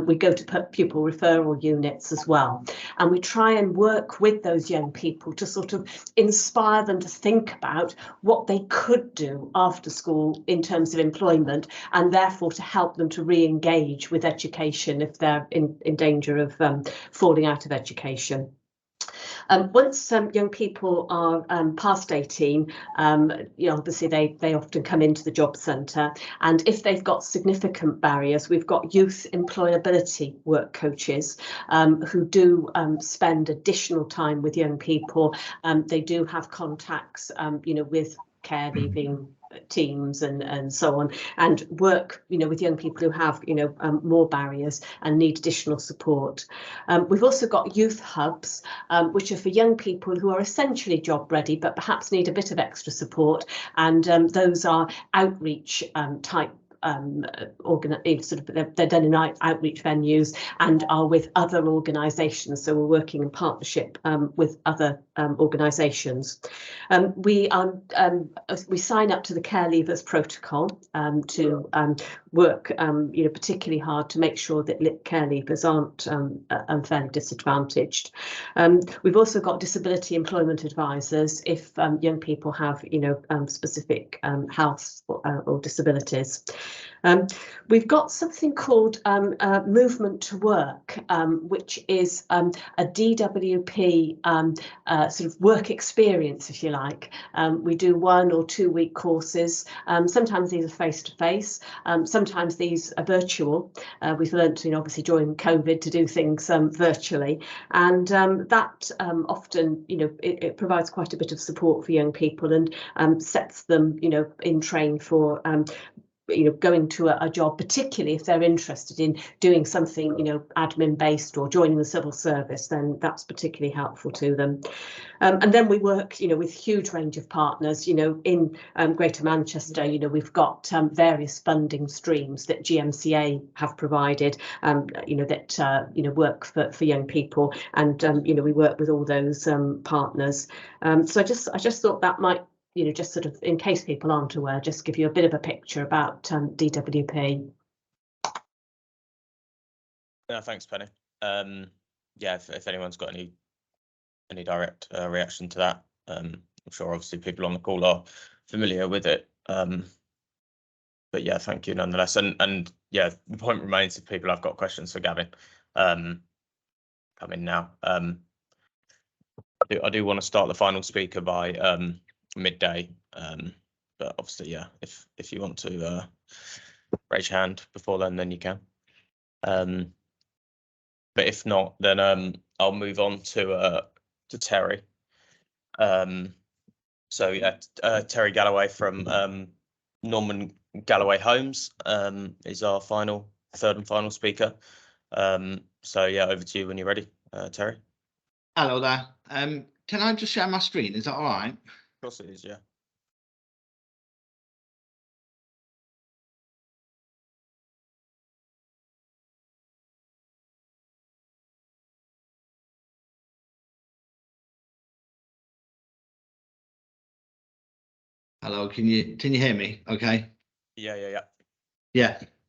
We go to pupil referral units as well, and we try and work with those young people to sort of inspire them to think about what they could do after school in terms of employment, and therefore to help them to re-engage with education if they're in danger of falling out of education. Once young people are past 18, obviously they often come into the job centre, and if they've got significant barriers, we've got youth employability work coaches who do spend additional time with young people. They do have contacts, with care leaving teams and so on, and work with young people who have more barriers and need additional support. We've also got youth hubs, which are for young people who are essentially job ready but perhaps need a bit of extra support, and those are outreach type they're done in outreach venues and are with other organisations, so we're working in partnership with other organisations. We sign up to the Care Leavers protocol to work particularly hard to make sure that care leavers aren't unfairly disadvantaged. We've also got disability employment advisors if young people have specific health or disabilities. We've got something called Movement to Work, which is a DWP sort of work experience, if you like. We do 1 or 2 week courses. Sometimes these are face-to-face, sometimes these are virtual. We've learnt, obviously during COVID, to do things virtually, and that often, it provides quite a bit of support for young people and sets them, in train for going to a job, particularly if they're interested in doing something, admin based or joining the civil service, then that's particularly helpful to them. And then we work, with huge range of partners, in Greater Manchester, we've got various funding streams that GMCA have provided, that, work for young people, and, we work with all those partners. So I just thought that might, just sort of, in case people aren't aware, just give you a bit of a picture about DWP. Yeah, thanks, Penny. Yeah, if anyone's got any direct reaction to that, I'm sure obviously people on the call are familiar with it. But yeah, thank you nonetheless. And yeah, the point remains, if people have got questions for Gavin, come in now. I do want to start the final speaker by midday, but obviously, yeah, if you want to raise your hand before then you can. But if not, then I'll move on to Terry. So yeah, Terry Galloway from Norman Galloway Homes is our third and final speaker. So yeah, over to you when you're ready, Terry. Hello there. Can I just share my screen? Is that all right? Of course it is, yeah. Hello, can you hear me? Okay. Yeah.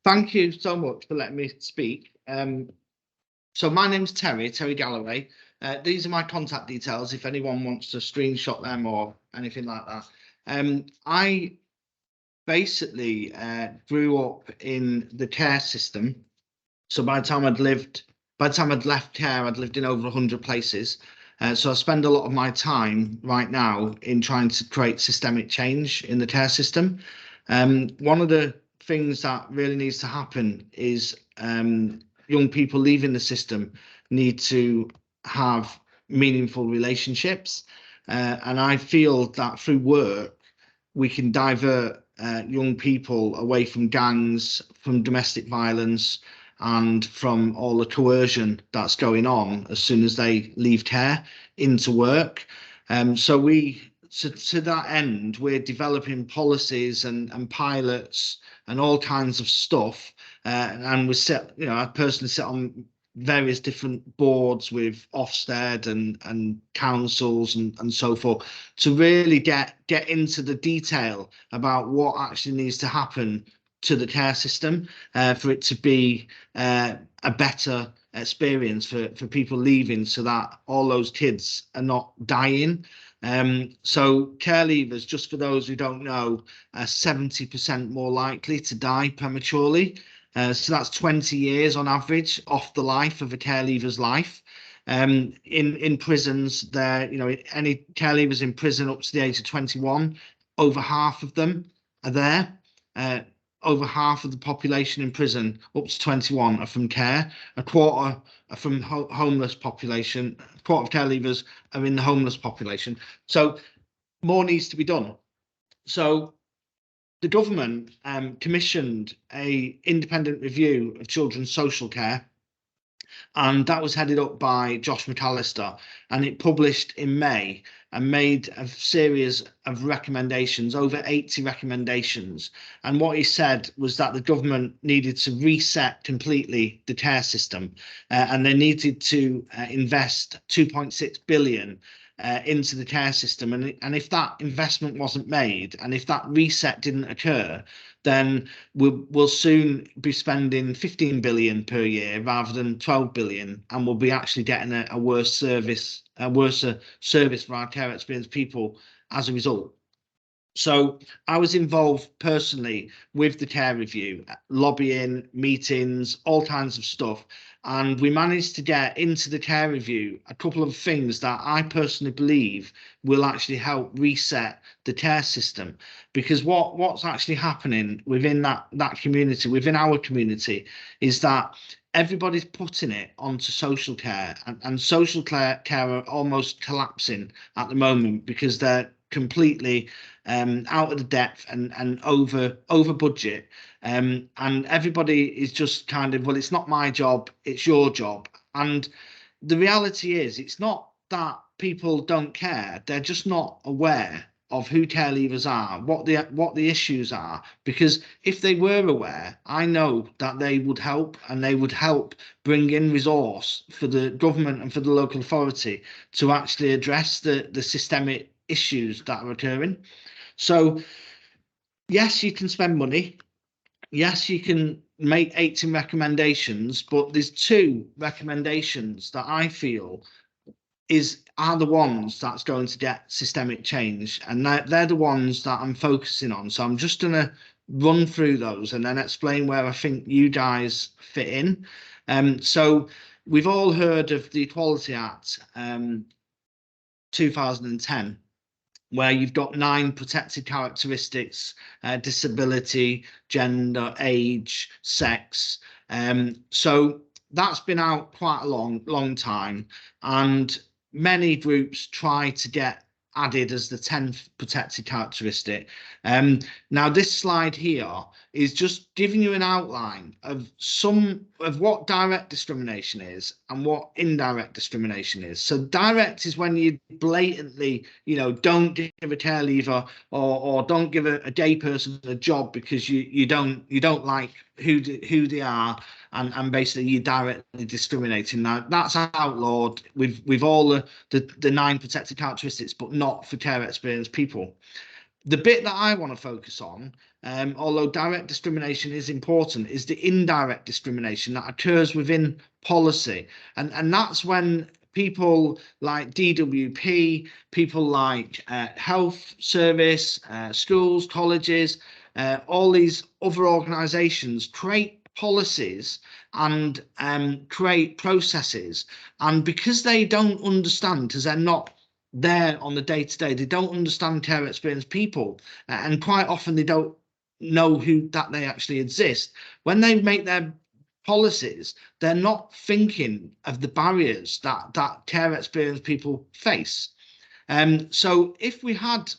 Thank you so much for letting me speak. So my name's Terry Galloway. These are my contact details if anyone wants to screenshot them or anything like that. I basically grew up in the care system. So by the time I'd left care, I'd lived in over 100 places. So I spend a lot of my time right now in trying to create systemic change in the care system. One of the things that really needs to happen is young people leaving the system need to have meaningful relationships. And I feel that through work, we can divert young people away from gangs, from domestic violence, and from all the coercion that's going on as soon as they leave care into work. So to that end, we're developing policies and pilots and all kinds of stuff. And we I personally sit on various different boards with Ofsted and councils and so forth to really get into the detail about what actually needs to happen to the care system for it to be a better experience for people leaving, so that all those kids are not dying. So care leavers, just for those who don't know, are 70% more likely to die prematurely. So that's 20 years on average off the life of a care leaver's life. In prisons, there, any care leavers in prison up to the age of 21, over half of them are there. Over half of the population in prison up to 21 are from care. A quarter are from homeless population. A quarter of care leavers are in the homeless population. So more needs to be done. So the government commissioned an independent review of children's social care, and that was headed up by Josh McAllister, and it published in May and made a series of recommendations, over 80 recommendations. And what he said was that the government needed to reset completely the care system, and they needed to invest 2.6 billion into the care system. And if that investment wasn't made, and if that reset didn't occur, then we'll soon be spending 15 billion per year rather than 12 billion, and we'll be actually getting a worse service for our care experienced people as a result. So I was involved personally with the care review, lobbying, meetings, all kinds of stuff. And we managed to get into the care review a couple of things that I personally believe will actually help reset the care system. Because what's actually happening within that community, within our community, is that everybody's putting it onto social care, and social care are almost collapsing at the moment because they're completely out of the depth and over budget, and everybody is just kind of, well, it's not my job, it's your job. And the reality is, it's not that people don't care, they're just not aware of who care leavers are, what the issues are. Because if they were aware, I know that they would help, and they would help bring in resource for the government and for the local authority to actually address the systemic issues that are occurring. So yes, you can spend money, yes, you can make 18 recommendations, but there's 2 recommendations that I feel are the ones that's going to get systemic change, and they're the ones that I'm focusing on. So I'm just going to run through those and then explain where I think you guys fit in. So we've all heard of the Equality Act 2010, where you've got 9 protected characteristics: disability, gender, age, sex. So that's been out quite a long time, and many groups try to get added as the 10th protected characteristic. Now this slide here is just giving you an outline of some of what direct discrimination is and what indirect discrimination is. So direct is when you blatantly, don't give a care leaver or don't give a gay person a job because you don't like who they are, and basically you're directly discriminating. Now that's outlawed with all the 9 protected characteristics, but not for care experienced people. The bit that I want to focus on, although direct discrimination is important, is the indirect discrimination that occurs within policy. And that's when people like DWP, people like health service, schools, colleges, all these other organisations create policies and create processes, and because they don't understand, because they're not there on the day-to-day, they don't understand care experienced people, and quite often they don't know that they actually exist. When they make their policies, they're not thinking of the barriers that care experienced people face. So if we had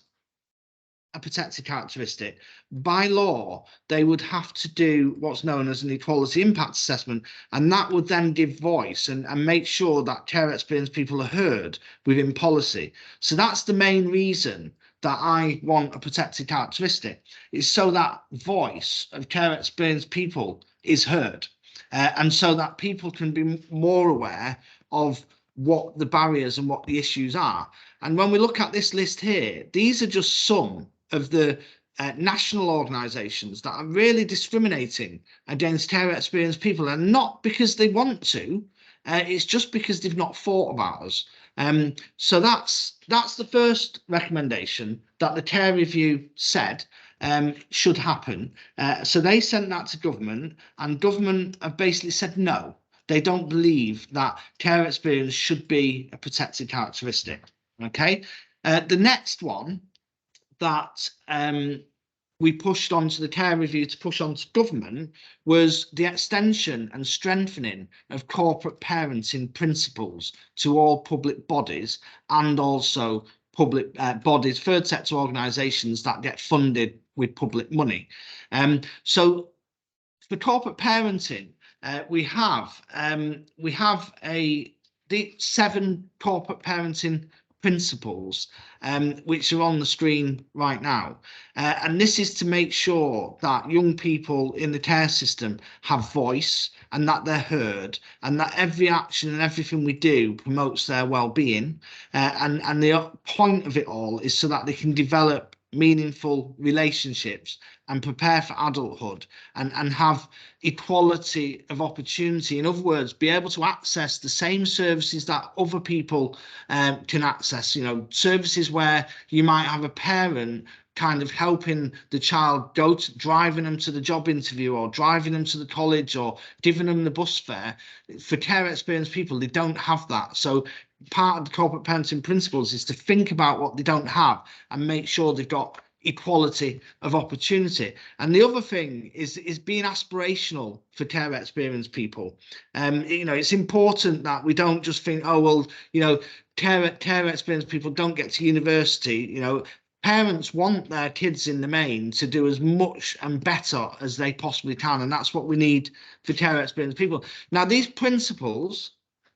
a protected characteristic, by law, they would have to do what's known as an equality impact assessment, and that would then give voice and make sure that care experienced people are heard within policy. So that's the main reason that I want a protected characteristic, is so that voice of care experienced people is heard, and so that people can be more aware of what the barriers and what the issues are. And when we look at this list here, these are just some of the national organisations that are really discriminating against care experienced people, and not because they want to, it's just because they've not thought about us. So that's the first recommendation that the care review said should happen. So they sent that to government, and government have basically said no. They don't believe that care experience should be a protected characteristic. Okay, the next one that we pushed onto the care review to push onto government was the extension and strengthening of corporate parenting principles to all public bodies, and also public bodies, third sector organisations that get funded with public money. So for corporate parenting, we have the 7 corporate parenting principles, which are on the screen right now, and this is to make sure that young people in the care system have voice, and that they're heard, and that every action and everything we do promotes their well-being, and the point of it all is so that they can develop meaningful relationships and prepare for adulthood, and have equality of opportunity. In other words, be able to access the same services that other people can access, you know, services where you might have a parent kind of helping the child driving them to the job interview, or driving them to the college, or giving them the bus fare. For care experienced people, they don't have that. So part of the corporate parenting principles is to think about what they don't have and make sure they've got equality of opportunity. And the other thing is being aspirational for care experienced people. You know, it's important that we don't just think, oh well, you know, care experienced people don't get to university. You know, parents want their kids in the main to do as much and better as they possibly can, and that's what we need for care experienced people. Now, these principles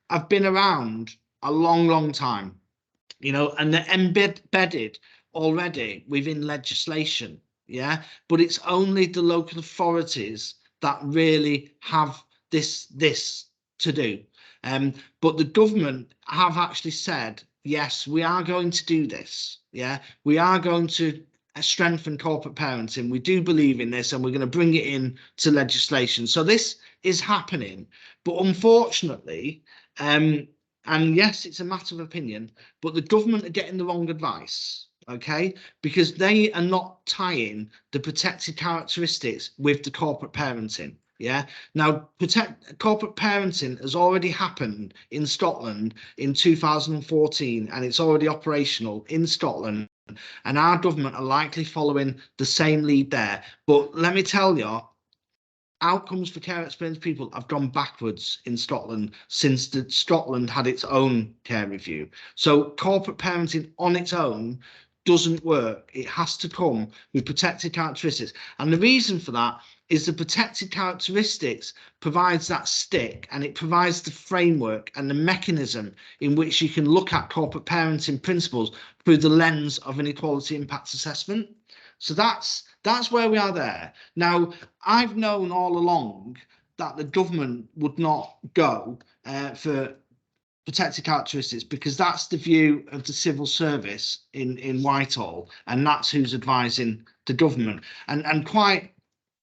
have been around a long time, you know, and they're embedded already within legislation, yeah, but it's only the local authorities that really have this to do. But the government have actually said, yes, we are going to do this, yeah, we are going to strengthen corporate parenting, we do believe in this, and we're going to bring it in to legislation. So this is happening, but unfortunately, and yes, it's a matter of opinion, but the government are getting the wrong advice, okay, because they are not tying the protected characteristics with the corporate parenting. Yeah, now corporate parenting has already happened in Scotland in 2014, and it's already operational in Scotland, and our government are likely following the same lead there. But let me tell you, outcomes for care experienced people have gone backwards in Scotland since Scotland had its own care review. So corporate parenting on its own doesn't work. It has to come with protected characteristics. And the reason for that is the protected characteristics provides that stick, and it provides the framework and the mechanism in which you can look at corporate parenting principles through the lens of an equality impact assessment. So that's where we are there. Now, I've known all along that the government would not go for protected characteristics, because that's the view of the civil service in Whitehall, and that's who's advising the government. And quite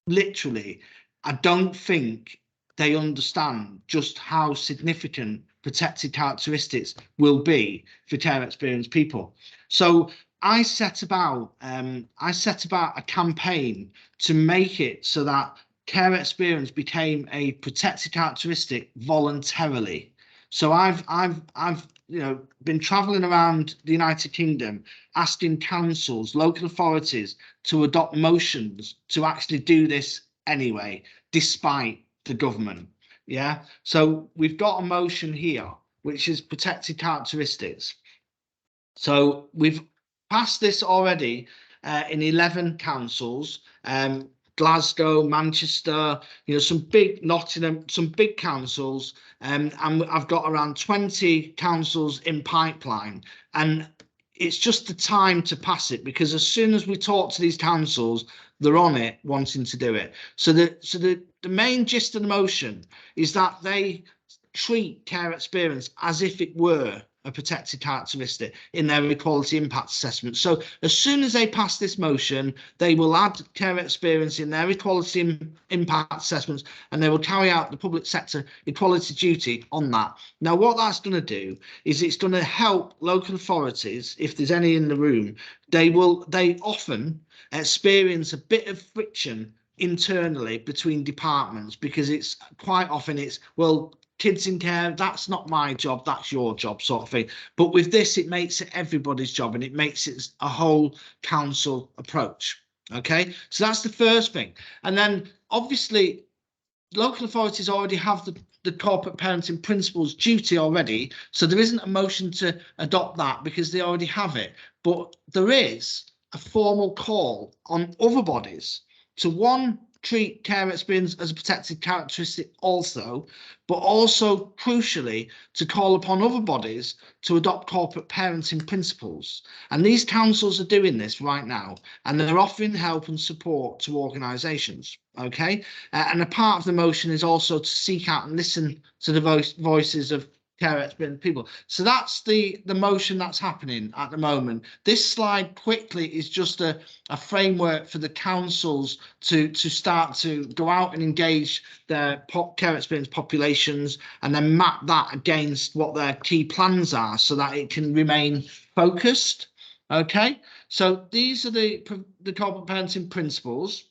literally, I don't think they understand just how significant protected characteristics will be for care experienced people. So I set about a campaign to make it so that care experience became a protected characteristic voluntarily. So I've been traveling around the United Kingdom asking councils, local authorities to adopt motions to actually do this anyway, despite the government. Yeah, so we've got a motion here which is protected characteristics. So we've passed this already in 11 councils, Glasgow, Manchester, some big, Nottingham, some big councils, and I've got around 20 councils in pipeline. And it's just the time to pass it, because as soon as we talk to these councils, they're on it, wanting to do it. So the main gist of the motion is that they treat care experience as if it were a protected characteristic in their equality impact assessment. So as soon as they pass this motion, they will add care experience in their equality impact assessments, and they will carry out the public sector equality duty on that. Now, what that's going to do is it's going to help local authorities, if there's any in the room, they often experience a bit of friction internally between departments, because it's quite often well, kids in care, that's not my job, that's your job, sort of thing. But with this, it makes it everybody's job, and it makes it a whole council approach. Okay, so that's the first thing. And then obviously local authorities already have the corporate parenting principles duty already, so there isn't a motion to adopt that because they already have it. But there is a formal call on other bodies to treat care experience as a protected characteristic also, but also crucially to call upon other bodies to adopt corporate parenting principles. And these councils are doing this right now, and they're offering help and support to organisations. Okay, and a part of the motion is also to seek out and listen to the voices of care experienced people. So that's the motion that's happening at the moment. This slide quickly is just a framework for the councils to start to go out and engage their care experienced populations, and then map that against what their key plans are so that it can remain focused. Okay, so these are the corporate parenting principles.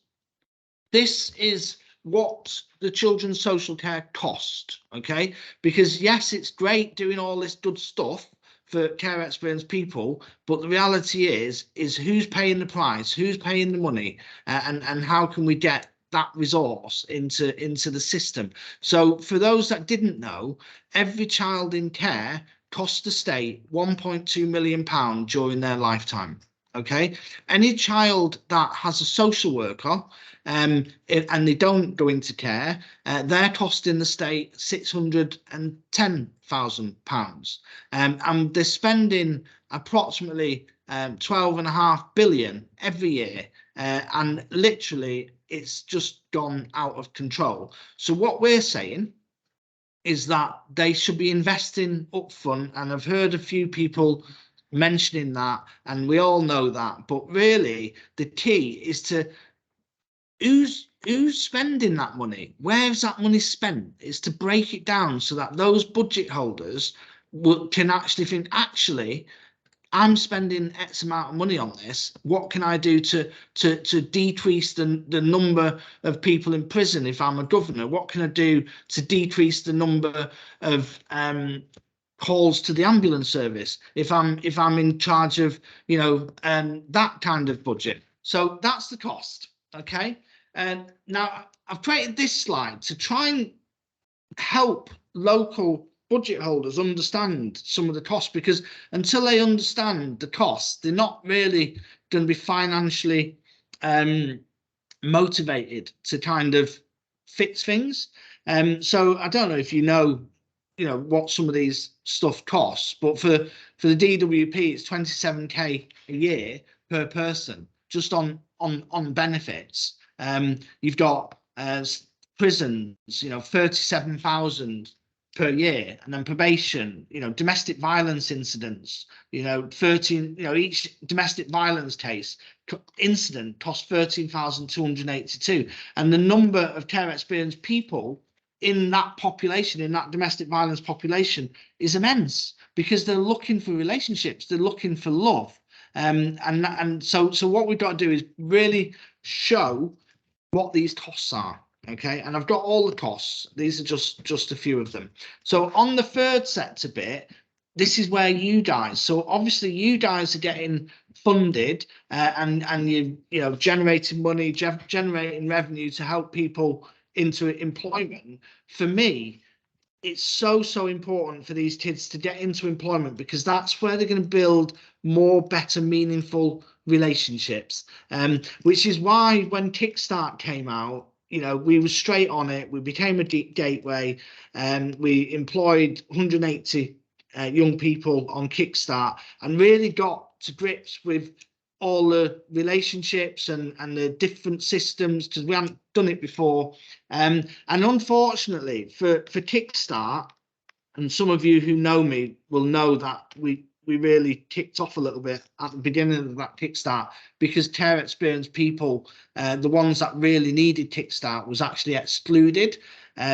This is what the children's social care cost, okay? Because yes, it's great doing all this good stuff for care experienced people, but the reality is who's paying the price, who's paying the money, and how can we get that resource into the system? So for those that didn't know, every child in care costs the state £1.2 million during their lifetime. Okay, any child that has a social worker and they don't go into care, they're costing the state £610,000, and they're spending approximately 12.5 billion every year, and literally it's just gone out of control. So what we're saying is that they should be investing upfront, and I've heard a few people mentioning that, and we all know that, but really the key is to who's spending that money, where's that money spent, is to break it down so that those budget holders can actually think, actually I'm spending X amount of money on this, what can I do to decrease the number of people in prison if I'm a governor, what can I do to decrease the number of calls to the ambulance service if I'm in charge of that kind of budget. So that's the cost. Okay, and now I've created this slide to try and help local budget holders understand some of the costs, because until they understand the costs, they're not really going to be financially motivated to kind of fix things. So I don't know if you know what some of these stuff costs, but for the DWP it's 27k a year per person just on benefits. You've got prisons, 37,000 per year, and then probation, domestic violence incidents, 13, each domestic violence case incident costs 13,282, and the number of care experienced people in that population, in that domestic violence population, is immense, because they're looking for relationships, they're looking for love. And so what we've got to do is really show what these costs are. Okay, and I've got all the costs. These are just a few of them. So on the third sector bit, this is where you guys, so obviously you guys are getting funded and you know, generating money, generating revenue to help people into employment. For me, it's so important for these kids to get into employment, because that's where they're going to build more better, meaningful relationships. Which is why when Kickstart came out, you know, we were straight on it. We became a gateway, and we employed 180 young people on Kickstart, and really got to grips with all the relationships and the different systems, because we haven't done it before. And unfortunately for Kickstart, and some of you who know me will know that we really kicked off a little bit at the beginning of that Kickstart, because care experience people, the ones that really needed Kickstart, was actually excluded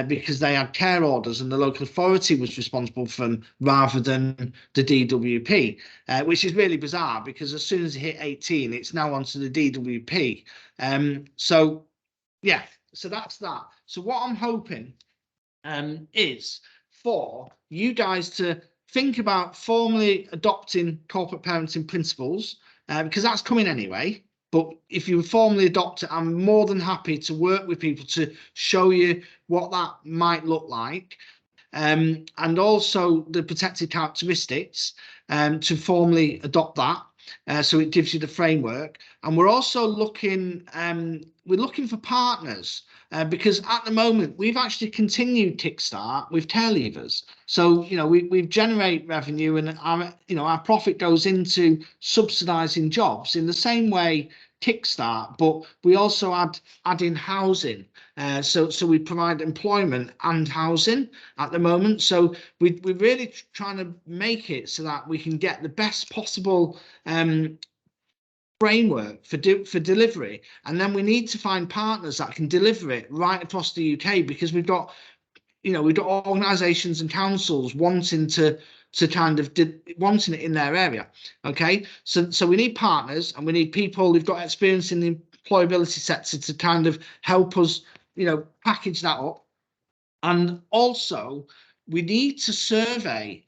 because they had care orders and the local authority was responsible for them rather than the DWP, which is really bizarre, because as soon as they hit 18, it's now onto the DWP. So yeah, so that's that. So what I'm hoping is for you guys to think about formally adopting corporate parenting principles, because that's coming anyway. But if you formally adopt it, I'm more than happy to work with people to show you what that might look like. And also the protected characteristics, to formally adopt that. So it gives you the framework. And we're also looking, we're looking for partners, because at the moment we've actually continued Kickstart with care leavers. So, you know, we've generate revenue, and our, you know, our profit goes into subsidising jobs in the same way Kickstart, but we also add in housing. So we provide employment and housing at the moment. So we're really trying to make it so that we can get the best possible framework for delivery, and then we need to find partners that can deliver it right across the UK, because we've got, you know, we've got organisations and councils wanting to kind of wanting it in their area. Okay, so we need partners, and we need people who've got experience in the employability sector to kind of help us, you know, package that up. And also we need to survey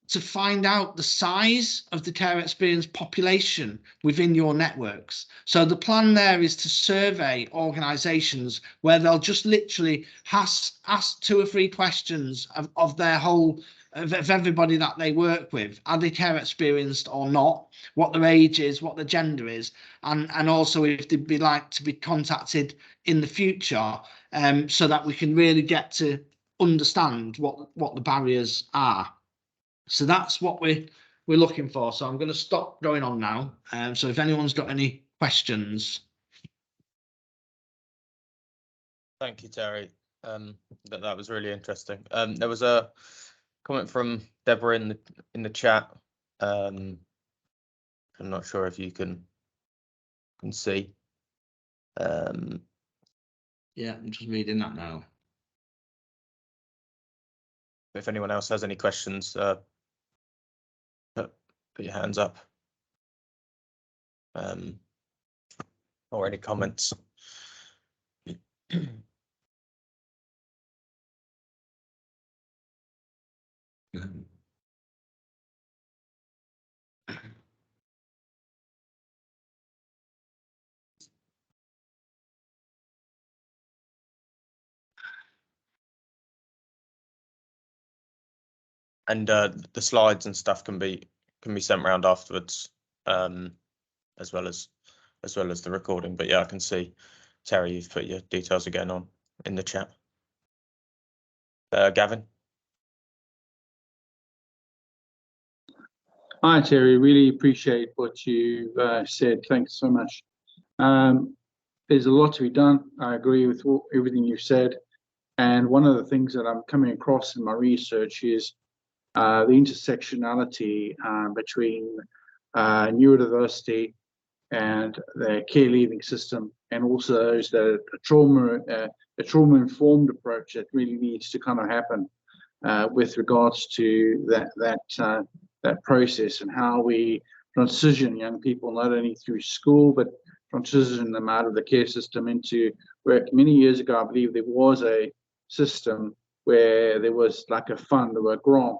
to find out the size of the care experience population within your networks. So the plan there is to survey organisations where they'll just literally ask 2 or 3 questions of their whole, of everybody that they work with. Are they care experienced or not? What their age is, what their gender is, and also if they'd be like to be contacted in the future, so that we can really get to understand what the barriers are. So that's what we're looking for. So I'm going to stop going on now. So if anyone's got any questions. Thank you, Terry. That was really interesting. There was a comment from Deborah in the chat. I'm not sure if you can see. Yeah, I'm just reading that now. If anyone else has any questions, put your hands up. Or any comments. And the slides and stuff can be sent around afterwards, as well as the recording. But yeah, I can see, Terry, you've put your details again on in the chat. Gavin. Hi, Terry. Really appreciate what you said. Thanks so much. There's a lot to be done. I agree with everything you said. And one of the things that I'm coming across in my research is the intersectionality between neurodiversity and the care leaving system, and also those that are trauma a trauma-informed approach that really needs to kind of happen with regards to that process and how we transition young people not only through school but transition them out of the care system into work. Many years ago, I believe there was a system where there was like a fund or a grant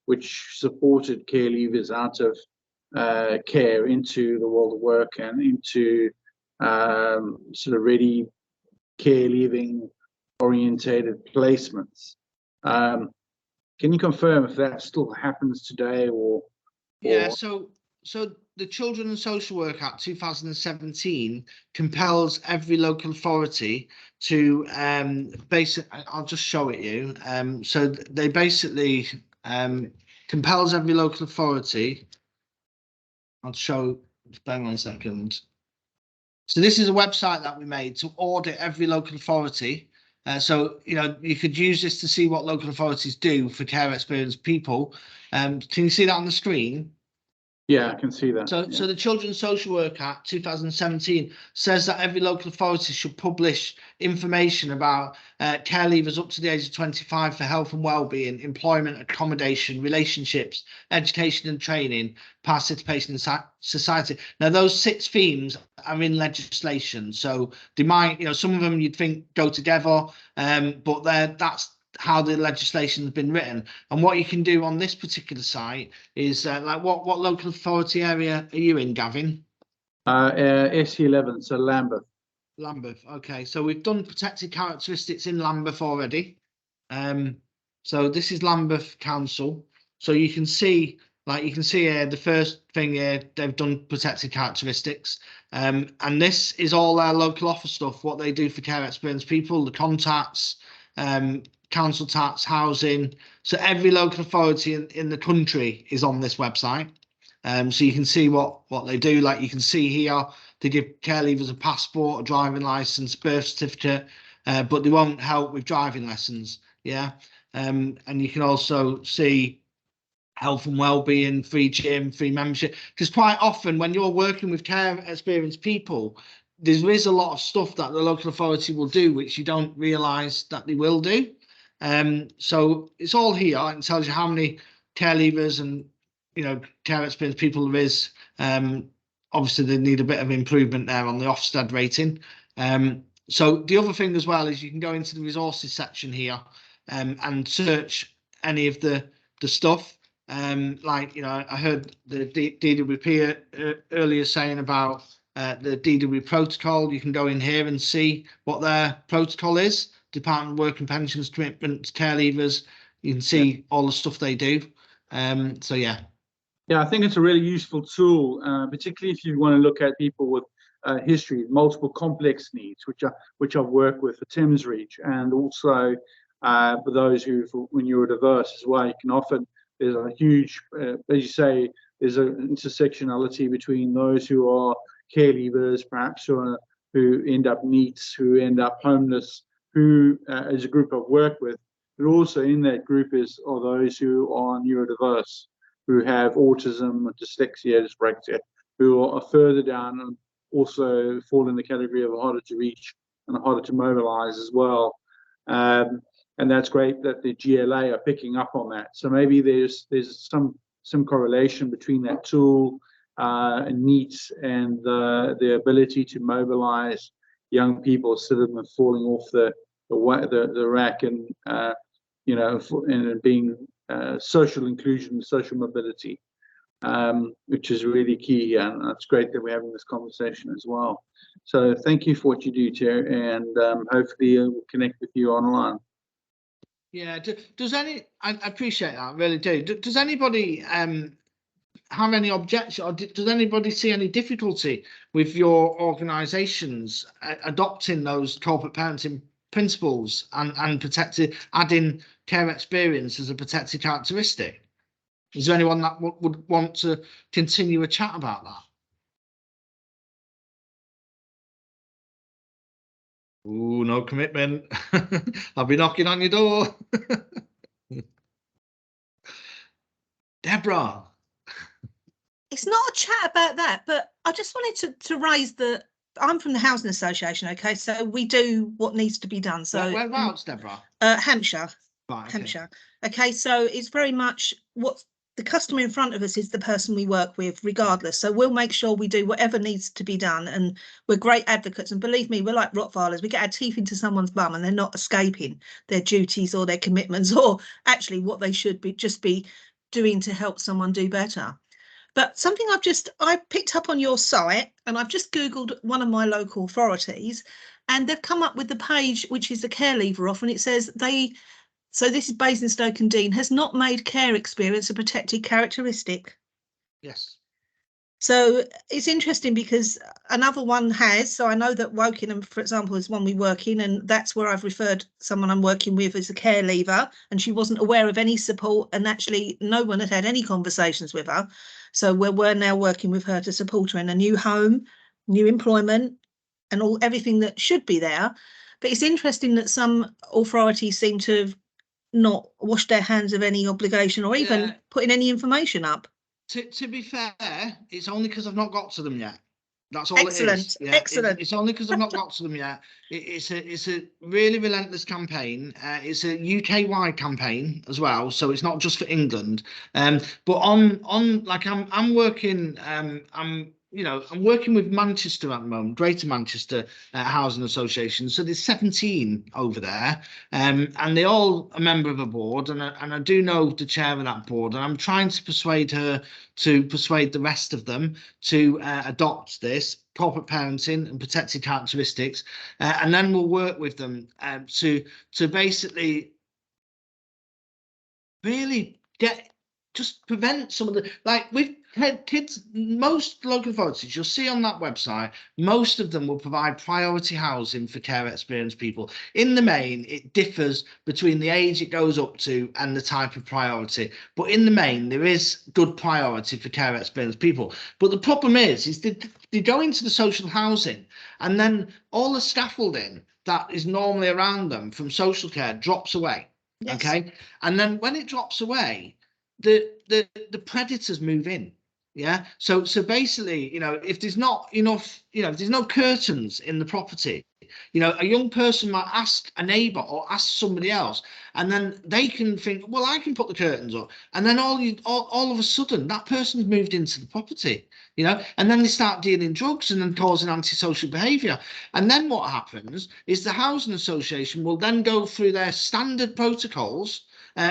which supported care leavers out of care into the world of work and into sort of ready care leaving orientated placements. Can you confirm if that still happens today or? Yeah, so the Children and Social Work Act 2017 compels every local authority to I'll just show it you. So they basically compels every local authority. I'll show, bear 1 second. So this is a website that we made to audit every local authority. So, you know, you could use this to see what local authorities do for care experienced people. Can you see that on the screen? Yeah, I can see that. So, yeah. so the Children's Social Work Act 2017 says that every local authority should publish information about care leavers up to the age of 25 for health and wellbeing, employment, accommodation, relationships, education and training, participation in society. Now, those 6 themes are in legislation, so they might, you know, some of them you'd think go together, but that's how the legislation has been written. And what you can do on this particular site is like what local authority area are you in, Gavin? SE11, so Lambeth. Lambeth. Okay, so we've done protected characteristics in Lambeth already. So this is Lambeth Council. So you can see, like you can see here, the first thing here, they've done protected characteristics. And this is all their local offer stuff, what they do for care experienced people, the contacts, council tax, housing. So every local authority in the country is on this website. So you can see what they do. Like you can see here, they give care leavers a passport, a driving license, birth certificate, but they won't help with driving lessons. Yeah. And you can also see health and wellbeing, free gym, free membership. Because quite often when you're working with care experienced people, there is a lot of stuff that the local authority will do which you don't realise that they will do. So it's all here and tells you how many care leavers and, you know, care experienced people there is. Obviously they need a bit of improvement there on the Ofsted rating. So the other thing as well is you can go into the resources section here and search any of the stuff. Like, you know, I heard the DWP earlier saying about the DW protocol. You can go in here and see what their protocol is. Department of Work and Pensions commitment to care leavers. You can see all the stuff they do. So yeah. Yeah, I think it's a really useful tool, particularly if you want to look at people with history, multiple complex needs, which I've worked with for Thames Reach, and also for those who, when you're diverse as well, you can often, there's a huge, as you say, there's an intersectionality between those who are care leavers, perhaps who end up NEETs, who end up homeless, who as a group I've worked with, but also in that group are those who are neurodiverse, who have autism, dyslexia, dyspraxia, who are further down and also fall in the category of harder to reach and harder to mobilize as well. And that's great that the GLA are picking up on that. So maybe there's some correlation between that tool and needs and the ability to mobilize young people instead of them falling off the rack and you know, and being social inclusion, social mobility, which is really key. And it's great that we're having this conversation as well. So thank you for what you do, Terry, and hopefully we'll connect with you online. Yeah, I appreciate that, I really do. Does anybody have any objection, or does anybody see any difficulty with your organisations adopting those corporate parenting principles and protected, adding care experience as a protected characteristic? Is there anyone that would want to continue a chat about that? Ooh, no commitment. I'll be knocking on your door. Deborah. It's not a chat about that, but I just wanted to raise the I'm from the Housing Association, okay, so we do what needs to be done. So whereabouts, Deborah? Hampshire. Right, okay. Hampshire. Okay, so it's very much what the customer in front of us is the person we work with, regardless. So we'll make sure we do whatever needs to be done, and we're great advocates. And believe me, we're like Rottweilers. We get our teeth into someone's bum, and they're not escaping their duties or their commitments, or actually what they should be just be doing to help someone do better. But something I picked up on your site, and I've just Googled one of my local authorities, and they've come up with the page, which is the care lever off, and it says so this is Basingstoke-on-Deane, has not made care experience a protected characteristic. Yes. So it's interesting because another one has. So I know that Wokingham, for example, is one we work in, and that's where I've referred someone I'm working with as a care leaver, and she wasn't aware of any support, and actually no one had had any conversations with her. So we're now working with her to support her in a new home, new employment, and everything that should be there. But it's interesting that some authorities seem to have not washed their hands of any obligation or even putting any information up. To be fair, it's only because I've not got to them yet. That's all Excellent. it is. Yeah, Excellent. It's only because I've not got to them yet. It's a really relentless campaign. It's a UK-wide campaign as well, so it's not just for England. But on like I'm working. I'm working with Manchester at the moment, Greater Manchester Housing Association. So there's 17 over there, and they're all a member of a board. And I do know the chair of that board, and I'm trying to persuade her to persuade the rest of them to adopt this corporate parenting and protected characteristics, and then we'll work with them to basically really just prevent some of the, like we've had kids, most local authorities you'll see on that website, most of them will provide priority housing for care experienced people. In the main, it differs between the age it goes up to and the type of priority, but in the main there is good priority for care experienced people. But the problem is they go into the social housing, and then all the scaffolding that is normally around them from social care drops away. Yes. Okay, and then when it drops away, the predators move in. Yeah, so basically, if there's not enough, if there's no curtains in the property, a young person might ask a neighbour or ask somebody else, and then they can think, well, I can put the curtains up, and then all of a sudden that person's moved into the property, and then they start dealing drugs and then causing antisocial behaviour. And then what happens is the housing association will then go through their standard protocols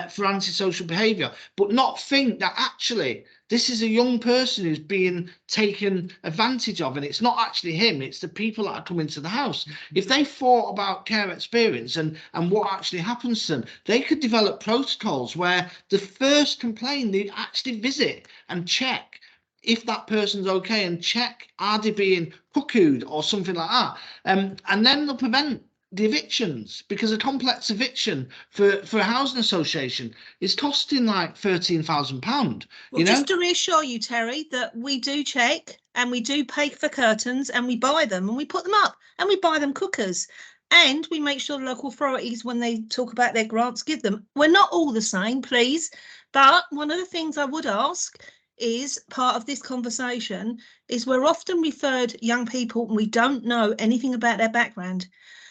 for antisocial behaviour, but not think that actually this is a young person who's being taken advantage of, and it's not actually him, it's the people that are coming to the house. If they thought about care experience and what actually happens to them, they could develop protocols where the first complaint, they actually visit and check if that person's okay, and check, are they being cuckooed or something like that, and then they'll prevent the evictions, because a complex eviction for a housing association is costing like £13,000. Well, just to reassure you, Terry, that we do check and we do pay for curtains, and we buy them and we put them up, and we buy them cookers, and we make sure the local authorities, when they talk about their grants, give them. We're not all the same, please, but one of the things I would ask is, part of this conversation, is we're often referred young people and we don't know anything about their background.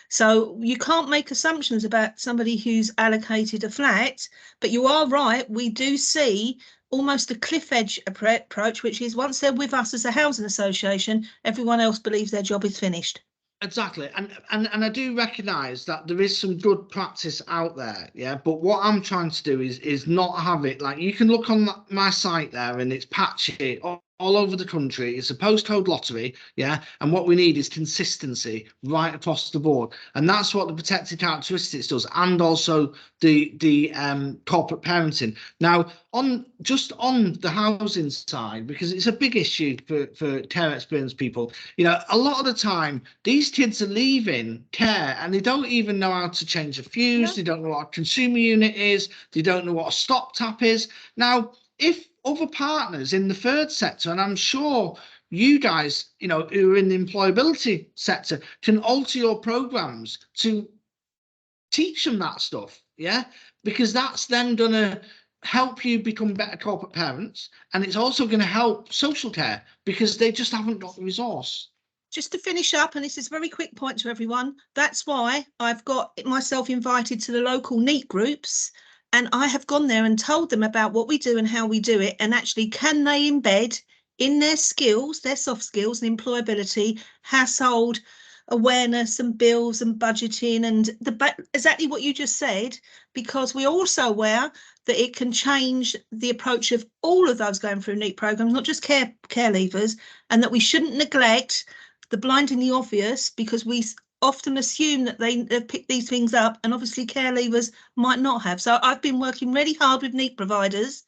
So you can't make assumptions about somebody who's allocated a flat, but you are right. We do see almost a cliff edge approach, which is once they're with us as a housing association, everyone else believes their job is finished. Exactly, and I do recognise that there is some good practice out there, yeah. But what I'm trying to do is not have it like, you can look on my site there and it's patchy all over the country. It's a postcode lottery, yeah. And what we need is consistency right across the board, and that's what the protected characteristics does, and also the corporate parenting. Now, on the housing side, because it's a big issue for care experienced people, a lot of the time these kids are leaving care and they don't even know how to change a fuse. No. They don't know what a consumer unit is. They don't know what a stop tap is. Now, if other partners in the third sector, and I'm sure you guys, who are in the employability sector, can alter your programs to teach them that stuff, yeah, because that's then going to help you become better corporate parents, and it's also going to help social care because they just haven't got the resource. just to finish up, and this is a very quick point to everyone, that's why I've got myself invited to the local NEAT groups, and I have gone there and told them about what we do and how we do it, and actually can they embed in their skills, their soft skills and employability, household awareness and bills and budgeting and exactly what you just said, because we're also aware that it can change the approach of all of those going through NEAT programs, not just care leavers, and that we shouldn't neglect the blindingly obvious, because we often assume that they've picked these things up, and obviously care leavers might not have. So I've been working really hard with NEAT providers,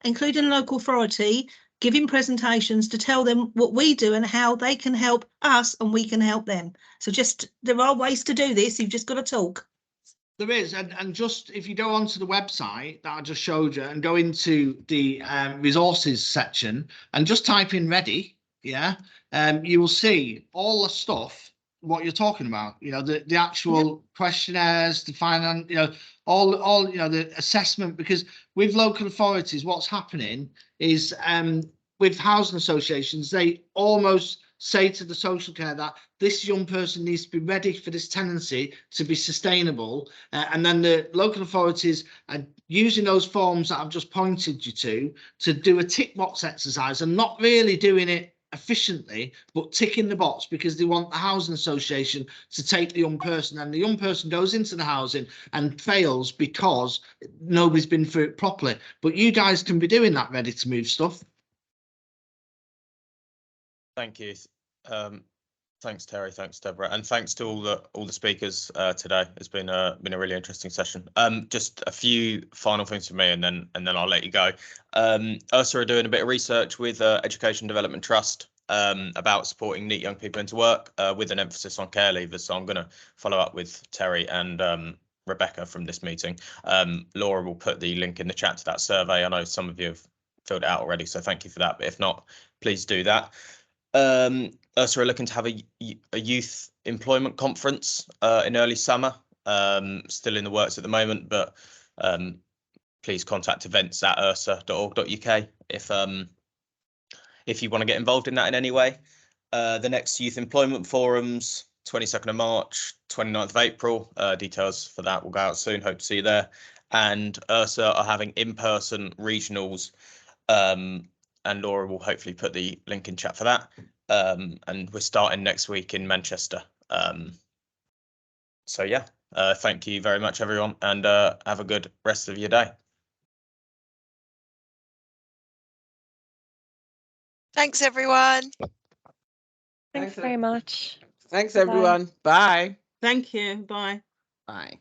including local authority, giving presentations to tell them what we do and how they can help us and we can help them. So just, there are ways to do this, you've just got to talk. There is, and just if you go onto the website that I just showed you and go into the resources section and just type in ready, yeah, you will see all the stuff what you're talking about, you know, the actual questionnaires, the finance, you know, all you know, the assessment, because with local authorities what's happening is with housing associations, they almost say to the social care that this young person needs to be ready for this tenancy to be sustainable, and then the local authorities are using those forms that I've just pointed you to do a tick box exercise and not really doing it efficiently, but ticking the box because they want the housing association to take the young person, and the young person goes into the housing and fails because nobody's been through it properly. But you guys can be doing that ready to move stuff. Thank you. Thanks, Terry. Thanks, Deborah, and thanks to all the speakers today. It's been a really interesting session. Just a few final things from me, and then I'll let you go. ERSA are doing a bit of research with Education Development Trust about supporting NEAT young people into work with an emphasis on care leavers. So I'm going to follow up with Terry and Rebecca from this meeting. Laura will put the link in the chat to that survey. I know some of you have filled it out already, so thank you for that. But if not, please do that. ERSA are looking to have a youth employment conference in early summer. Still in the works at the moment, but please contact events@ersa.org.uk if you want to get involved in that in any way. The next youth employment forums, 22nd of March, 29th of April. Details for that will go out soon. Hope to see you there. And ERSA are having in-person regionals, and Laura will hopefully put the link in chat for that. And we're starting next week in Manchester. So yeah, thank you very much, everyone, and have a good rest of your day. Thanks, everyone. Thanks very much. Thanks, Bye-bye. everyone. Bye. Thank you. Bye. Bye.